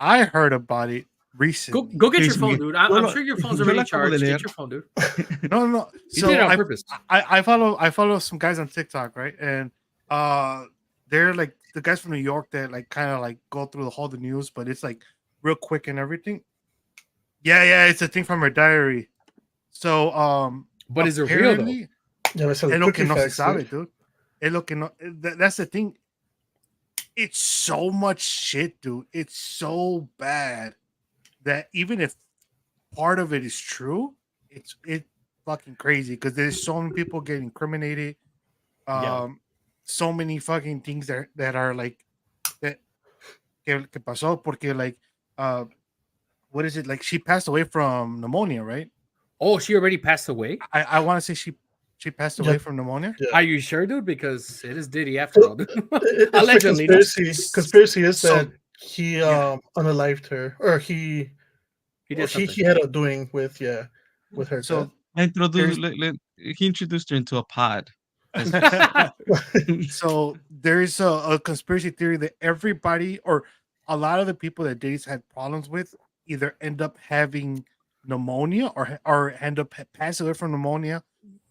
heard about it Go recently. go get your Luis phone, Miguel. dude. Yo I'm lo sure your phone's yo la already acabo de charged. leer. Get your phone, dude. No. You did So it on purpose. I follow some guys on TikTok, right? And they're like the guys from New York that like kind of like go through the whole the news, but it's like real quick and everything. Yeah, it's a thing from her diary. So But is it real though? apparently Ya ves es el lo que quickie no se facts, sabe, dude. dude. Es lo que no. That's the thing. It's so much shit, dude. It's so bad that even if part of it is true, it's fucking crazy because there's so many people getting incriminated. Yeah. So many fucking things that are like that que pasó porque like uh what is it like she passed away from pneumonia, right? Oh, she already passed away. I want to say she passed Yeah, away from pneumonia. yeah. Are you sure, dude? Because it is Diddy after So, all, dude. it's the Allegedly, no. conspiracy. Conspiracy is that So he yeah, unalived her, or he He or did something. he had a doing with with her death. so Introduce there's he introduced her into a pod. Let's just say. so there's a conspiracy theory that everybody or a lot of the people that Days had problems with either end up having pneumonia or end up passing away from pneumonia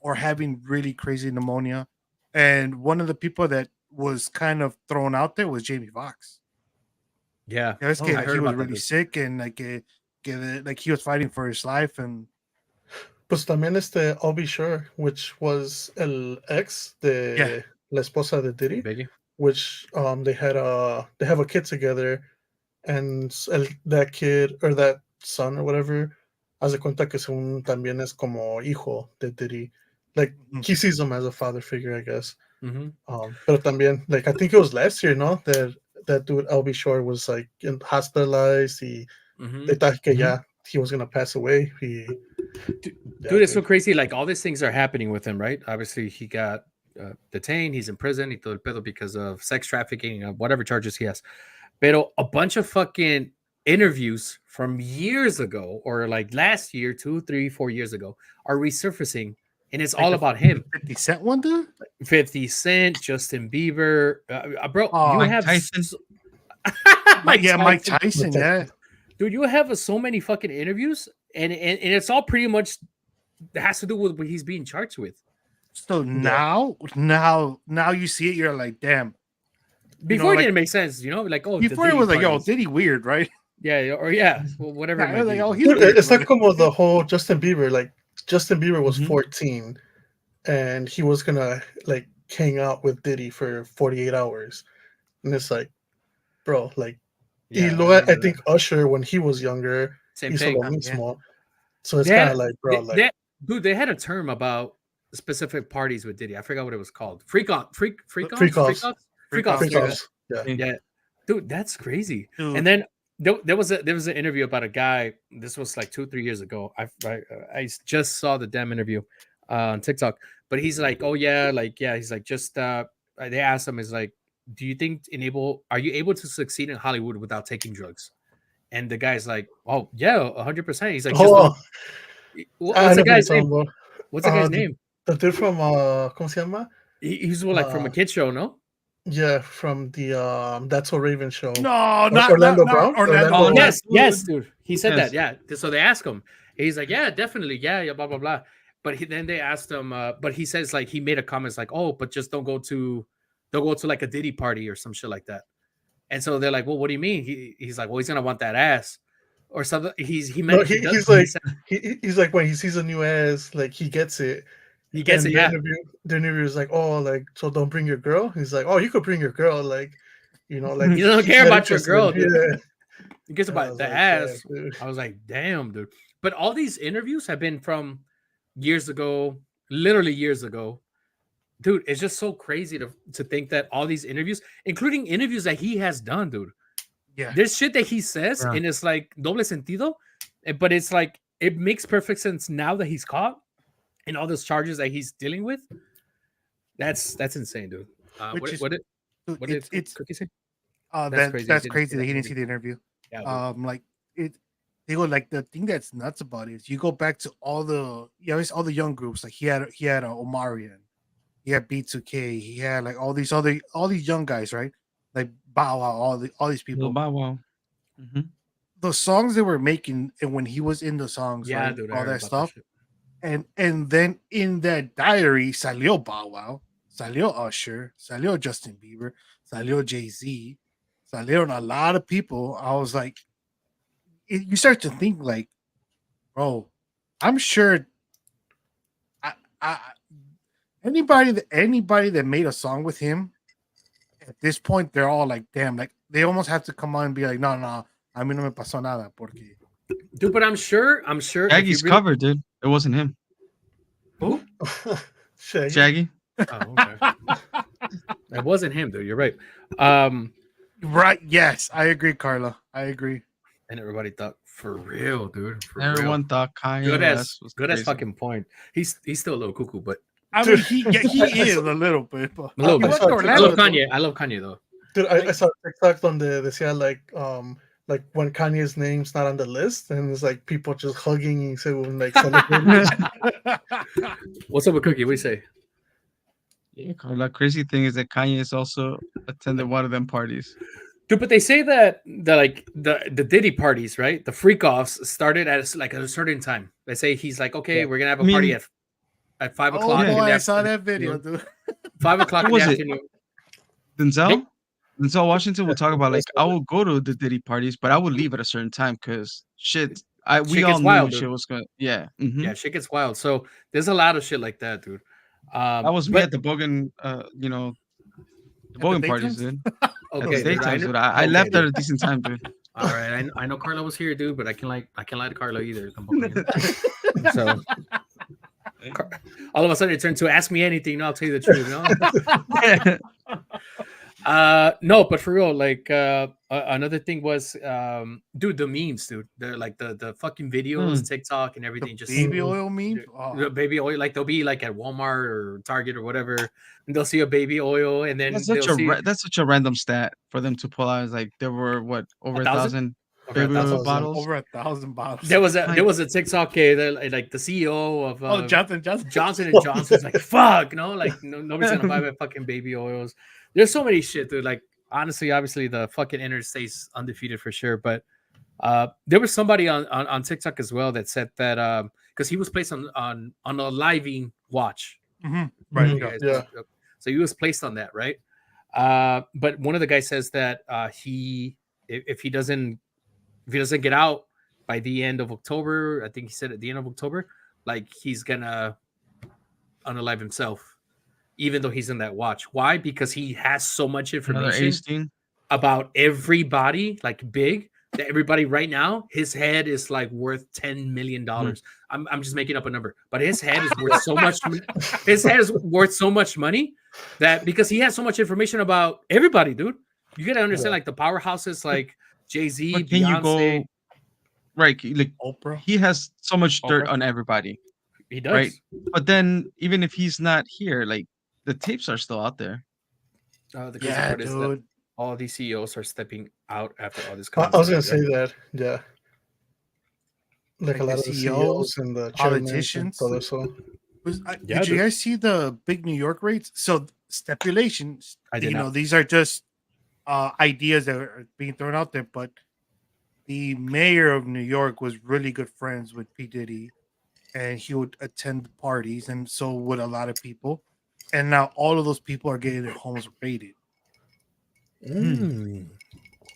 or having really crazy pneumonia. And one of the people that was kind of thrown out there was Jamie Foxx. Yeah, Yeah, it's Oh, I que heard he was about that, really dude. sick and like he was fighting for his life and pues también I'll Be Sure, which was el ex yeah. de la esposa de The Diddy, Biggie. which they have a kid together, and that kid or that son or whatever, hace cuenta que según también es como hijo de Diddy, like Mhm. he sees him as a father figure, I guess. Mm-hmm. Pero también, like I think it was last year, no, that dude I'll Be Sure was like hospitalized. Mm-hmm. They thought que Mhm. ya he was gonna pass away. Dude, it's so crazy. Like all these things are happening with him, right? Obviously, he got detained. He's in prison. Y todo el pedo because of sex trafficking, whatever charges he has. Pero a bunch of fucking interviews from years ago, or like last year, 2, 3, 4 years ago, are resurfacing, and it's Like all about him. 50 Cent one, dude. 50 Cent, Justin Bieber, bro. You Oh, Mike have Tyson. Mike Yeah, Mike Tyson. Tyson. Yeah. Dude, you have so many fucking interviews, and it's all pretty much has to do with what he's being charged with. So Yeah. now you see it, you're like, damn. Before it Like didn't make sense, like, oh, the before it Diddy was like, yo, parties. Diddy weird, right? Yeah, or well, whatever it Yeah, it might was like, be. oh, Dude. he's Dude, weird. it's But like como the whole Justin Bieber. Like Justin Bieber was Mhm. 14, and he was gonna like hang out with Diddy for 48 hours, and it's like, bro, like. Y Yeah, I luego, I remember that. think Usher, when he was younger, Same hizo lo thing. yeah. mismo. So it's They kind had of like, bro, they, like, they, dude, they had a term about specific parties with Diddy. I forgot what it was called. freak offs, Freak freak offs, offs, freak dude. yeah. offs. Yeah. Yeah. Yeah, dude, that's crazy. And Dude. then there was an interview about a guy. This was like 2, 3 years ago. I just saw the damn interview on TikTok. But he's like, oh yeah, like yeah. He's like, just they asked him, is like, do you think are you able to succeed in Hollywood without taking drugs? And the guy's like, oh yeah, 100%. He's like, just don't. Oh, I What's the know who you're guy's talking name? about. What's the guy's The, name? the dude from, ¿cómo se llama? He's like from a Uh, kid show, no? yeah, from the That's So Raven show. No, Orlando not Brown? Orlando. Oh, no, Yes, dude. yes, dude. He said that. Yes. Yeah. So they asked him. He's like, yeah, definitely. Yeah, yeah, blah blah blah. But then they asked him. But he says like he made a comment like, oh, but just don't go to like a Diddy party or some shit like that. And so they're like, well, what do you mean? He's like, well, he's gonna want that ass or something. He No, meant he does. he's He like said he's like when he sees a new ass, like he gets it. he gets And it. Yeah. the interview is like, oh, like so don't bring your girl. He's like, oh, you could bring your girl, like, like You don't he's care not about your interested. girl, dude. Yeah, He cares and I about was the like, damn, ass. dude. I was like, damn, dude. But all these interviews have been from years ago, literally years ago. Dude, it's just so crazy to think that all these interviews, including interviews that he has done, dude. Yeah. There's shit that he says, Yeah. and it's like doble sentido, but it's like it makes perfect sense now that he's caught and all those charges that he's dealing with. That's insane, dude. Which is What did dude, what did it's Cookie say? that's I didn't see crazy that that he didn't see interview. the interview. Yeah, dude. Like it they go like the thing that's nuts about it is you go back to all the all the young groups like he had Omarion, he had B2K, he had like all these young guys, right? Like Bow Wow, all these Lil people. Bow Wow. Mhm. The songs they were making and when he was in the songs, Yeah, right? dude. I All heard that about stuff. shit. And then in that diary salió Bow Wow, salió Usher, salió Justin Bieber, salió Jay-Z, salieron a lot of people. I was like, you start to think like, bro, I'm sure I anybody that made a song with him at this point, they're all like, damn, like they almost have to come on and be like, no, a mí no me pasó nada porque Dude, but I'm sure if you Shaggy's really covered, dude. It wasn't him. who? Shaggy. Shaggy. Oh, okay. It wasn't him, though. You're right. Um, Right? Yes, I agree, Carla. I agree. and everybody thought, for real, dude, for real. Everyone thought Good Kanye as West was good as crazy. fucking point. He's still a little cuckoo, but I mean, Dude, he I is saw, a little bit, but a little he I bit. went saw to a I Orlando love TikTok. though. Kanye. I love Kanye though. Dude, I saw a TikTok on the say like when Kanye's name's not on the list, and it's like people just hugging and so like celebrating. What's up with Cookie? What do you say? Yeah, the crazy thing is that Kanye is also attended one of them parties. Dude, but they say that the Diddy parties, right? The freak offs started like at a certain time. They say he's like, okay, Yeah. we're gonna have I a party mean, at 5 Oh o'clock yeah, boy, in the I saw that video, afternoon. dude. 5 o'clock who in the was it? afternoon. Denzel? Hey, Denzel Washington will talk about like That's I will go to the Diddy parties, but I will leave at a certain time because shit. We shit all gets knew wild, shit dude. was gonna. Yeah. Yeah, shit gets wild. So there's a lot of shit like that, dude. That was me But at the Bogan. The At the Bogan parties, daytimes? dude. At the okay, dude. I daytimes, know. dude. I Okay, left at dude. a decent time, dude. All right, I know Carla was here, dude, but I can't lie to Carla either. Tampoco, you know? So all of a sudden it turned to ask me anything. No, I'll tell you the truth. No, no, but for real, like another thing was, dude, the memes, dude. They're like the fucking videos, Mm. TikTok, and The everything. Just baby oil meme? the Oh, baby oil, like they'll be like at Walmart or Target or whatever, and they'll see a baby oil, and then they'll see That's such a random stat for them to pull out. It's like there were what a over a thousand, thousand over a baby oil thousand. bottles. over 1,000 bottles. There Like was a TikTok like the CEO of Oh, Johnson Johnson. Johnson and Johnson's like fuck, no, like nobody's gonna buy my fucking baby oils. There's so many shit, dude. Like honestly, obviously the fucking internet stays undefeated for sure. But there was somebody on TikTok as well that said that because he was placed on a living watch. Mhm. Right, Right. you Yeah. guys. Yeah. So he was placed on that, right? But one of the guys says that he if he doesn't get out by the end of October, I think he said at the end of October, like he's gonna unalive himself, even though he's in that watch. Why? Because he has so much another information Einstein. about everybody, like big, that everybody right now, his head is like worth $10 million. I'm just making up a number, but his head is worth so much. His head is worth so much money that because he has so much information about everybody, dude. You gotta understand, Yeah. like the powerhouses, like Jay-Z, But can you Beyonce. go right? Like Oprah. he has so much dirt Oprah. on everybody, He right? does. But then even if he's not here, like the tapes are still out there. The crazy Yeah, part is that dude. all these CEOs are stepping out after all this I was gonna content. say that. Yeah. Like Like a lot the of the CEOs, CEOs and the chairmen and politicians. todo eso. Yeah, Did you dude. guys see the big New York rates? So stipulations, I did not. these are just ideas that are being thrown out there. But the mayor of New York was really good friends with P. Diddy, and he would attend parties, and so would a lot of people. And now all of those people are getting their homes raided.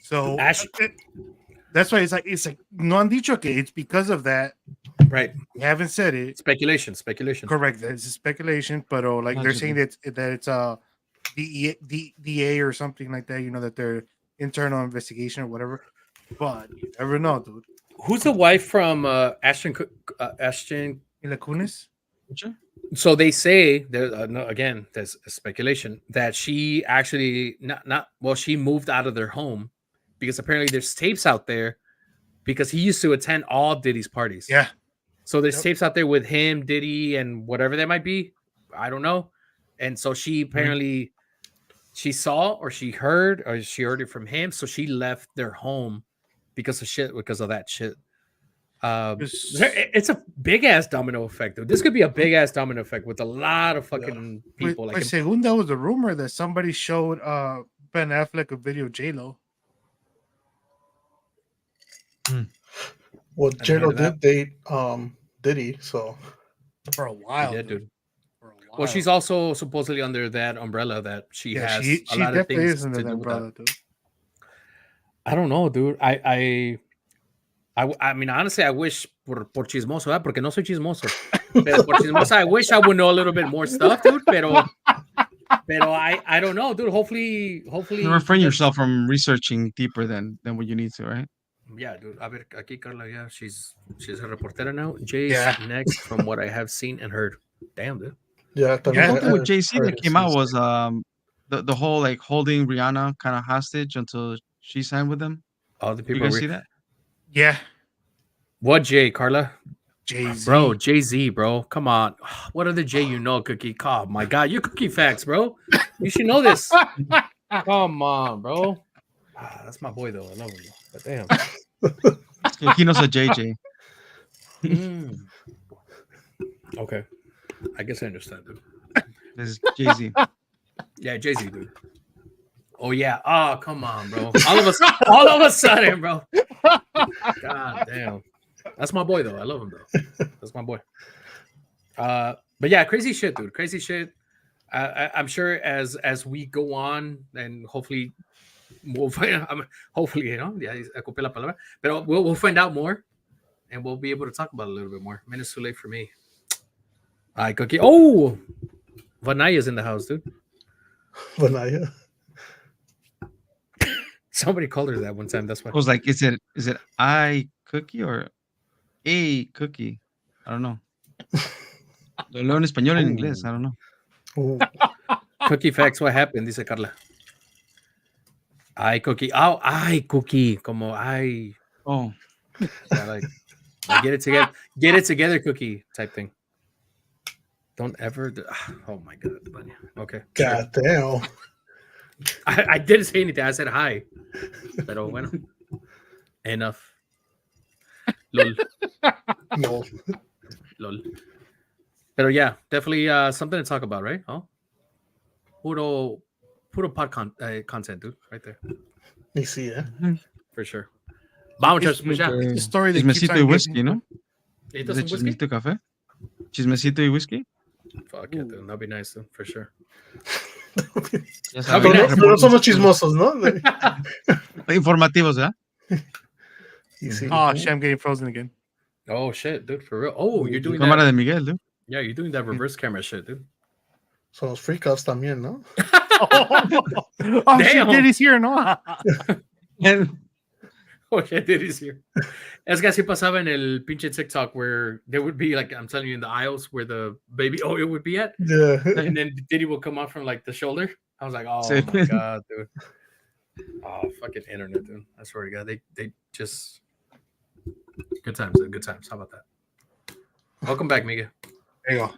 So Ash- that's why it's like no han dicho que it's because of that. Right. They haven't said it. Speculation. Correct. That's a speculation, but like they're saying that it's a DA or something like that. That they're internal investigation or whatever. But you never know, dude. Who's the wife from Ashton? Mila Kunis? So they say there no, again. There's speculation that she actually she moved out of their home because apparently there's tapes out there because he used to attend all Diddy's parties. Yeah. So there's tapes out there with him, Diddy, and whatever that might be. I don't know. And so she apparently she saw or she heard it from him. So she left their home because of that shit. It's a big ass domino effect, though. This could be a big ass domino effect with a lot of fucking people. Like según that was a rumor that somebody showed Ben Affleck a video of J-Lo. Well, J-Lo did date Diddy, so for a while, dude. For a while. Well, she's also supposedly under that umbrella that she has she a lot of definitely things is under to that do with umbrella, that. dude. I don't know, dude. I mean, honestly, I wish por chismoso, porque no soy chismoso. Pero por chismoso, I wish I would know a little bit more stuff, dude. Pero I don't know, dude. Hopefully. You refrain yourself from researching deeper than what you need to, right? Yeah, dude. A ver, aquí Carla, yeah, she's a reportera now. Jay's next from what I have seen and heard. Damn, dude. Yeah, también Something with I've Jay-Z heard that his came out was mistake. the whole like holding Rihanna kind of hostage until she signed with them. All the You people. guys see that? Yeah, What Jay, Carla? Jay-Z. Bro, Jay Z, bro. Come on. What other Jay you know, Cookie? Oh my God, you're Cookie Facts, bro. You should know this. Come on, bro. That's my boy, though. I love him, but damn. He knows a JJ. Mm. Okay, I guess I understand, dude. This is Jay-Z. Yeah, Jay Z, dude. Oh yeah. Oh, come on, bro. All of a sudden, bro. God damn. That's my boy, though. I love him, though. That's my boy. But yeah, crazy shit, dude. Crazy shit. I'm sure as we go on, and hopefully we'll find. Hopefully, yeah, I copié la palabra. But we'll find out more, and we'll be able to talk about it a little bit more. Minutes too late for me. All right, Cookie. Oh, Vanaya's in the house, dude. Vanaya. Somebody called her that one time. That's why. I was like, is it I cookie or a cookie? I don't know. Lo leo en español en inglés. I don't know. Ooh. Cookie Facts, what happened? Dice Carla. Ay, Cookie. Oh, ay, Cookie. Como ay. Oh, Yeah, like get it together. Get it together, Cookie type thing. Don't ever. Oh my God. Bunny. Okay. God damn. I didn't say anything. I said hi. Pero bueno. Enough. Lol. No. Lol. Pero yeah, definitely something to talk about, right? Oh, puro pod content, dude, right there Y sí, for sure. Vamos, It's- muchachos, pues ya. it's the story that keeps chismecito on y giving. whiskey, ¿no? ¿Necesitas ¿Es de un whiskey? chismecito y café? Chismecito y whisky. Fuck yeah, dude. That'd be nice, dude, for sure. Ya Ah, Pero saben, mira, no somos chismosos, ¿no? informativos, ¿verdad? Y sí. Oh shit, I'm getting frozen again. Oh shit, dude, for real. Oh, you're doing Cámara that. de Miguel, dude. Yeah, you're doing that reverse camera shit, dude. Son los freakouts también, ¿no? Oh shit, Damn. Diddy's here, no? Oh shit, dude, he's here. Es que así pasaba en el pinche TikTok where there would be like, I'm telling you, in the aisles where the baby oil would be at. Yeah. And then Diddy will come out from like the shoulder. I was like, oh Sí. my God, dude. Oh, fucking internet, dude. I swear to God. They just good times, dude. Good times. How about that? Welcome back, Miguel. There you go.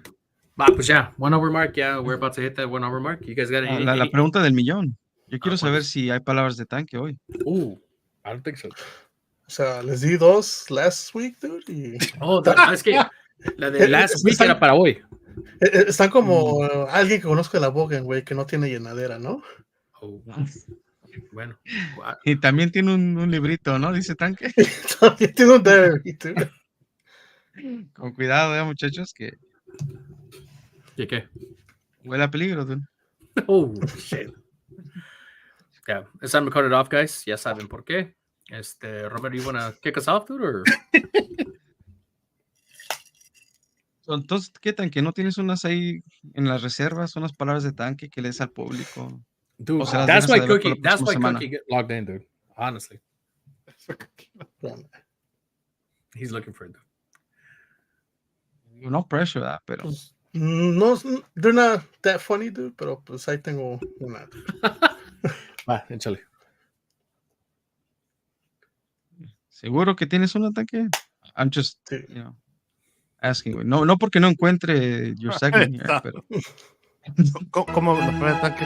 Va, pues ya, 1 hour mark. Yeah, we're about to hit that 1 hour mark. You guys got any? La pregunta del millón. Yo quiero ¿cuál saber es? si hay palabras de tanque hoy. Ooh, I don't think so. O sea, les di 2 last week, dude. Y Oh, es que la de last week era para hoy. están como alguien que conozco de la Bogan, güey, que no tiene llenadera, ¿no? Oh, bueno. Y también tiene un librito, ¿no? Dice tanque. También tiene un diary, dude. Con cuidado, muchachos, que ¿Qué? huele a peligro, dude. Oh, shit. Yeah, it's time to cut it off, guys. Ya saben por qué. Robert, you want to kick us off, dude? Or? Entonces, ¿qué tan que no tienes unas ahí en las reservas, unas palabras de tanque que lees al público? Dude, O se las that's dejas why a deber para Cookie. la That's próxima why semana. Cookie get logged in, dude. Honestly, he's looking for it. Dude. No pressure, ¿verdad? Pero No, they're not that funny, dude, pero pues ahí tengo una. Va, échale. seguro que tienes un tanque. I'm just, Sí. asking, güey. No porque no encuentre your segment here, pero ¿Cómo la prueba de tanque?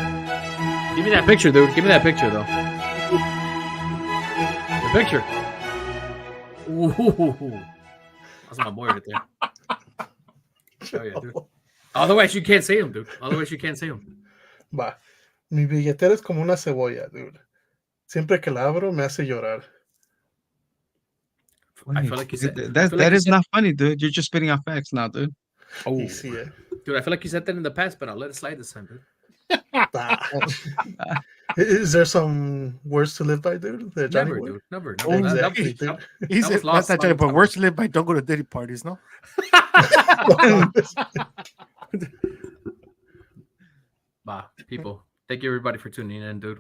Give me that picture, dude. Give me that picture, though. The picture. Ooh, that's my boy right there. Oh yeah, dude. Otherwise, you can't see him, dude. Otherwise, you can't see him. Va. Mi billetera es como una cebolla, dude. Siempre que la abro me hace llorar. I feel like you said that is not funny, dude. You're just spitting out facts now, dude. Oh, Y sí, dude, I feel like you said that in the past, but I'll let it slide this time, dude. Is there some words to live by, dude? The Johnny Never, boy? dude. Never. Oh, exactly, That- dude. He That said, was lost that's not long Johnny, but time worse to live by don't go to Diddy parties, no? Bah, people. Thank you everybody for tuning in, dude.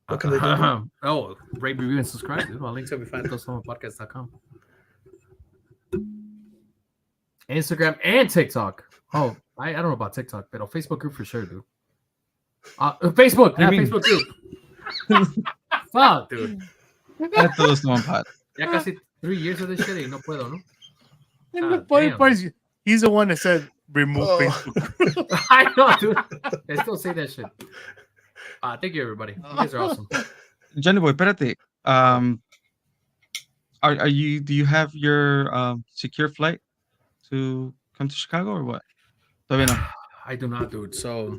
What can they do? Oh, rate, review, and subscribe, dude. All links will be found at podcast.com. Instagram and TikTok. Oh, I don't know about TikTok, but Facebook group for sure, dude. Facebook, I mean- Facebook group. Fuck, dude. Ya todos toman pot. Ya casi 3 years of this shit y no puedo, ¿no? And the God funny damn. part is, he's the one that said remove Oh. Facebook. I know, dude. I still say that shit. Thank you, everybody. You guys are awesome. Johnny boy, espérate. Are you? Do you have your secure flight to come to Chicago or what? Todavía no. I do not, dude. So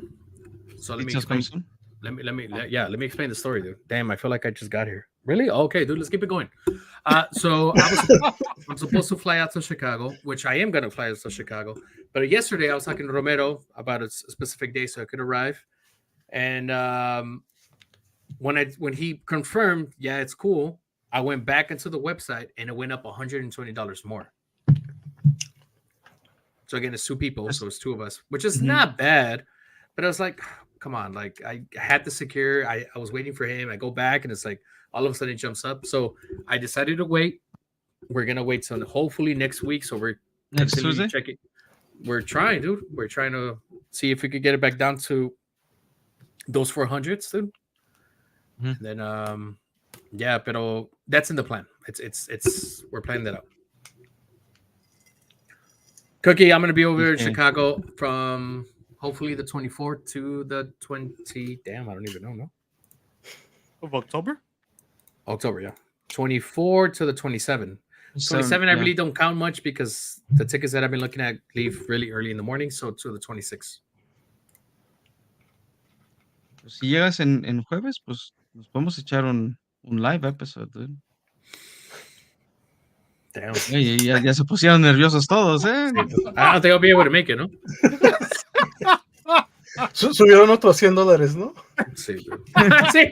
let me Details coming explain. soon. Let me explain the story, dude. Damn, I feel like I just got here. Really? Okay, dude. Let's keep it going. So I'm supposed to fly out to Chicago, which I am gonna fly out to Chicago. But yesterday I was talking to Romero about a specific day so I could arrive, and when he confirmed, yeah, it's cool. I went back into the website and it went up $120 more. So again, it's 2 people, so it's 2 of us, which is not bad. But I was like, come on, like I had to secure. I was waiting for him. I go back and it's like all of a sudden it jumps up. So I decided to wait. We're gonna wait till hopefully next week. So we're Next continuing Tuesday? checking. We're trying, dude. We're trying to see if we could get it back down to those 400s, dude. Mhm. And then yeah, but that's in the plan. It's we're planning that out. Cookie, I'm gonna be over in Okay. Chicago from hopefully the 24th to the 20. Damn, I don't even know. No, Of October? October, yeah. 24 to the 27. 27, I yeah. really don't count much because the tickets that I've been looking at leave really early in the morning. So to the 26. Pues si llegas en jueves, pues nos podemos echar un live episode, dude. Damn. Ya se pusieron nerviosos todos, ¿eh? I don't think I'll be able to make it, no? Subieron otros $100, ¿no? Sí, dude. Sí.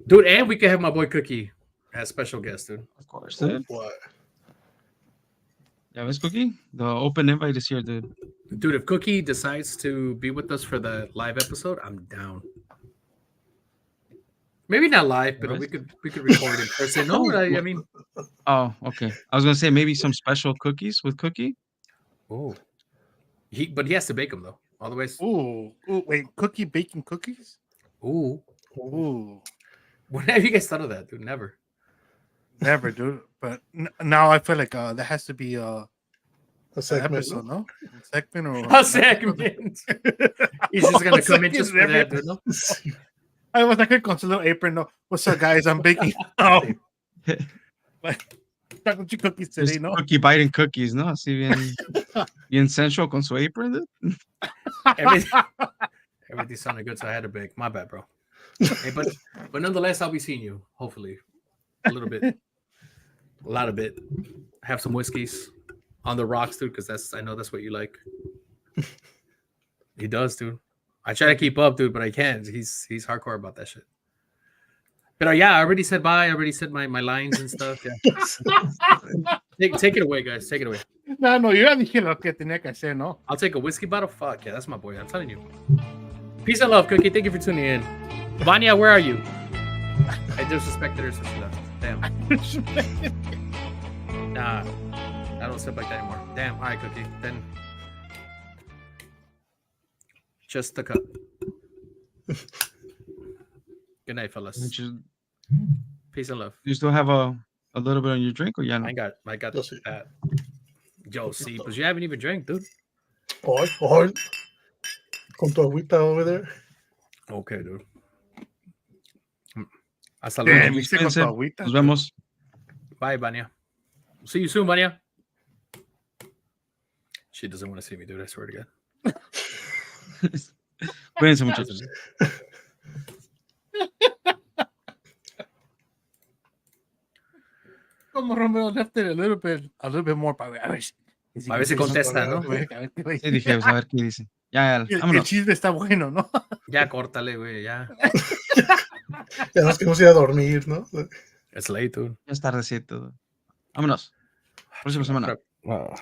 Dude, and we can have my boy Cookie as special guest, dude. Of course, dude. What? Ya ves, Cookie? The open invite is here, dude. Dude, if Cookie decides to be with us for the live episode, I'm down. Maybe not live, but we could record in person. No, I mean, Oh, okay. I was gonna say maybe some special cookies with Cookie. oh, but he has to bake them though. Otherwise, Ooh, wait, cookie baking cookies? ooh. Ooh, When have you guys thought of that, dude? Never. never, dude. But now I feel like that has to be A an segment, episode, no? A segment or A segment. He's just gonna come in just for that, dude. No? I was like con su little apron. No, what's up, guys? I'm baking. Oh, chocolate chip cookies today, Just no? Cookie biting cookies, ¿no? Así bien sensual con su apron, dude. Everything sounded good, so I had to bake. My bad, bro. Hey, but nonetheless, I'll be seeing you hopefully a little bit, a lot of it. Have some whiskeys on the rocks, dude, because I know that's what you like. He does, dude. I try to keep up, dude, but I can't. He's hardcore about that shit. But yeah, I already said bye. I already said my lines and stuff. Yeah. Take it away, guys. Take it away. No, yo ya dije lo que tenía que hacer, ¿no? I'll take a whiskey bottle. Fuck yeah, that's my boy. I'm telling you. Peace and love, Cookie. Thank you for tuning in. Vanya, where are you? I disrespected her since she left. Damn. Nah, I don't sip like that anymore. Damn. All right, Cookie. Then just the cup. Good night, fellas. Peace and love. You still have a little bit on your drink, or ya no? I got Yo sí. that. Yo, see, but you haven't even drank, dude. Con tu agüita over there. Okay, dude. Hasta Damn, luego. me con tu agüita. Nos vemos. Bye, Vanya. See you soon, Vanya. She doesn't want to see me, dude. I swear to God. Cuídense, muchachos. Como Romero left it a little bit more para ver. A ver si contesta, ¿no? A ver qué dice. Sí, dije, pues, a ver qué dice. Ya, El vámonos. chisme está bueno, ¿no? Ya, córtale, güey, ya. Ya nos queremos ir a dormir, ¿no? It's late, dude. Ya es tardecito. Vámonos. Próxima semana. Wow.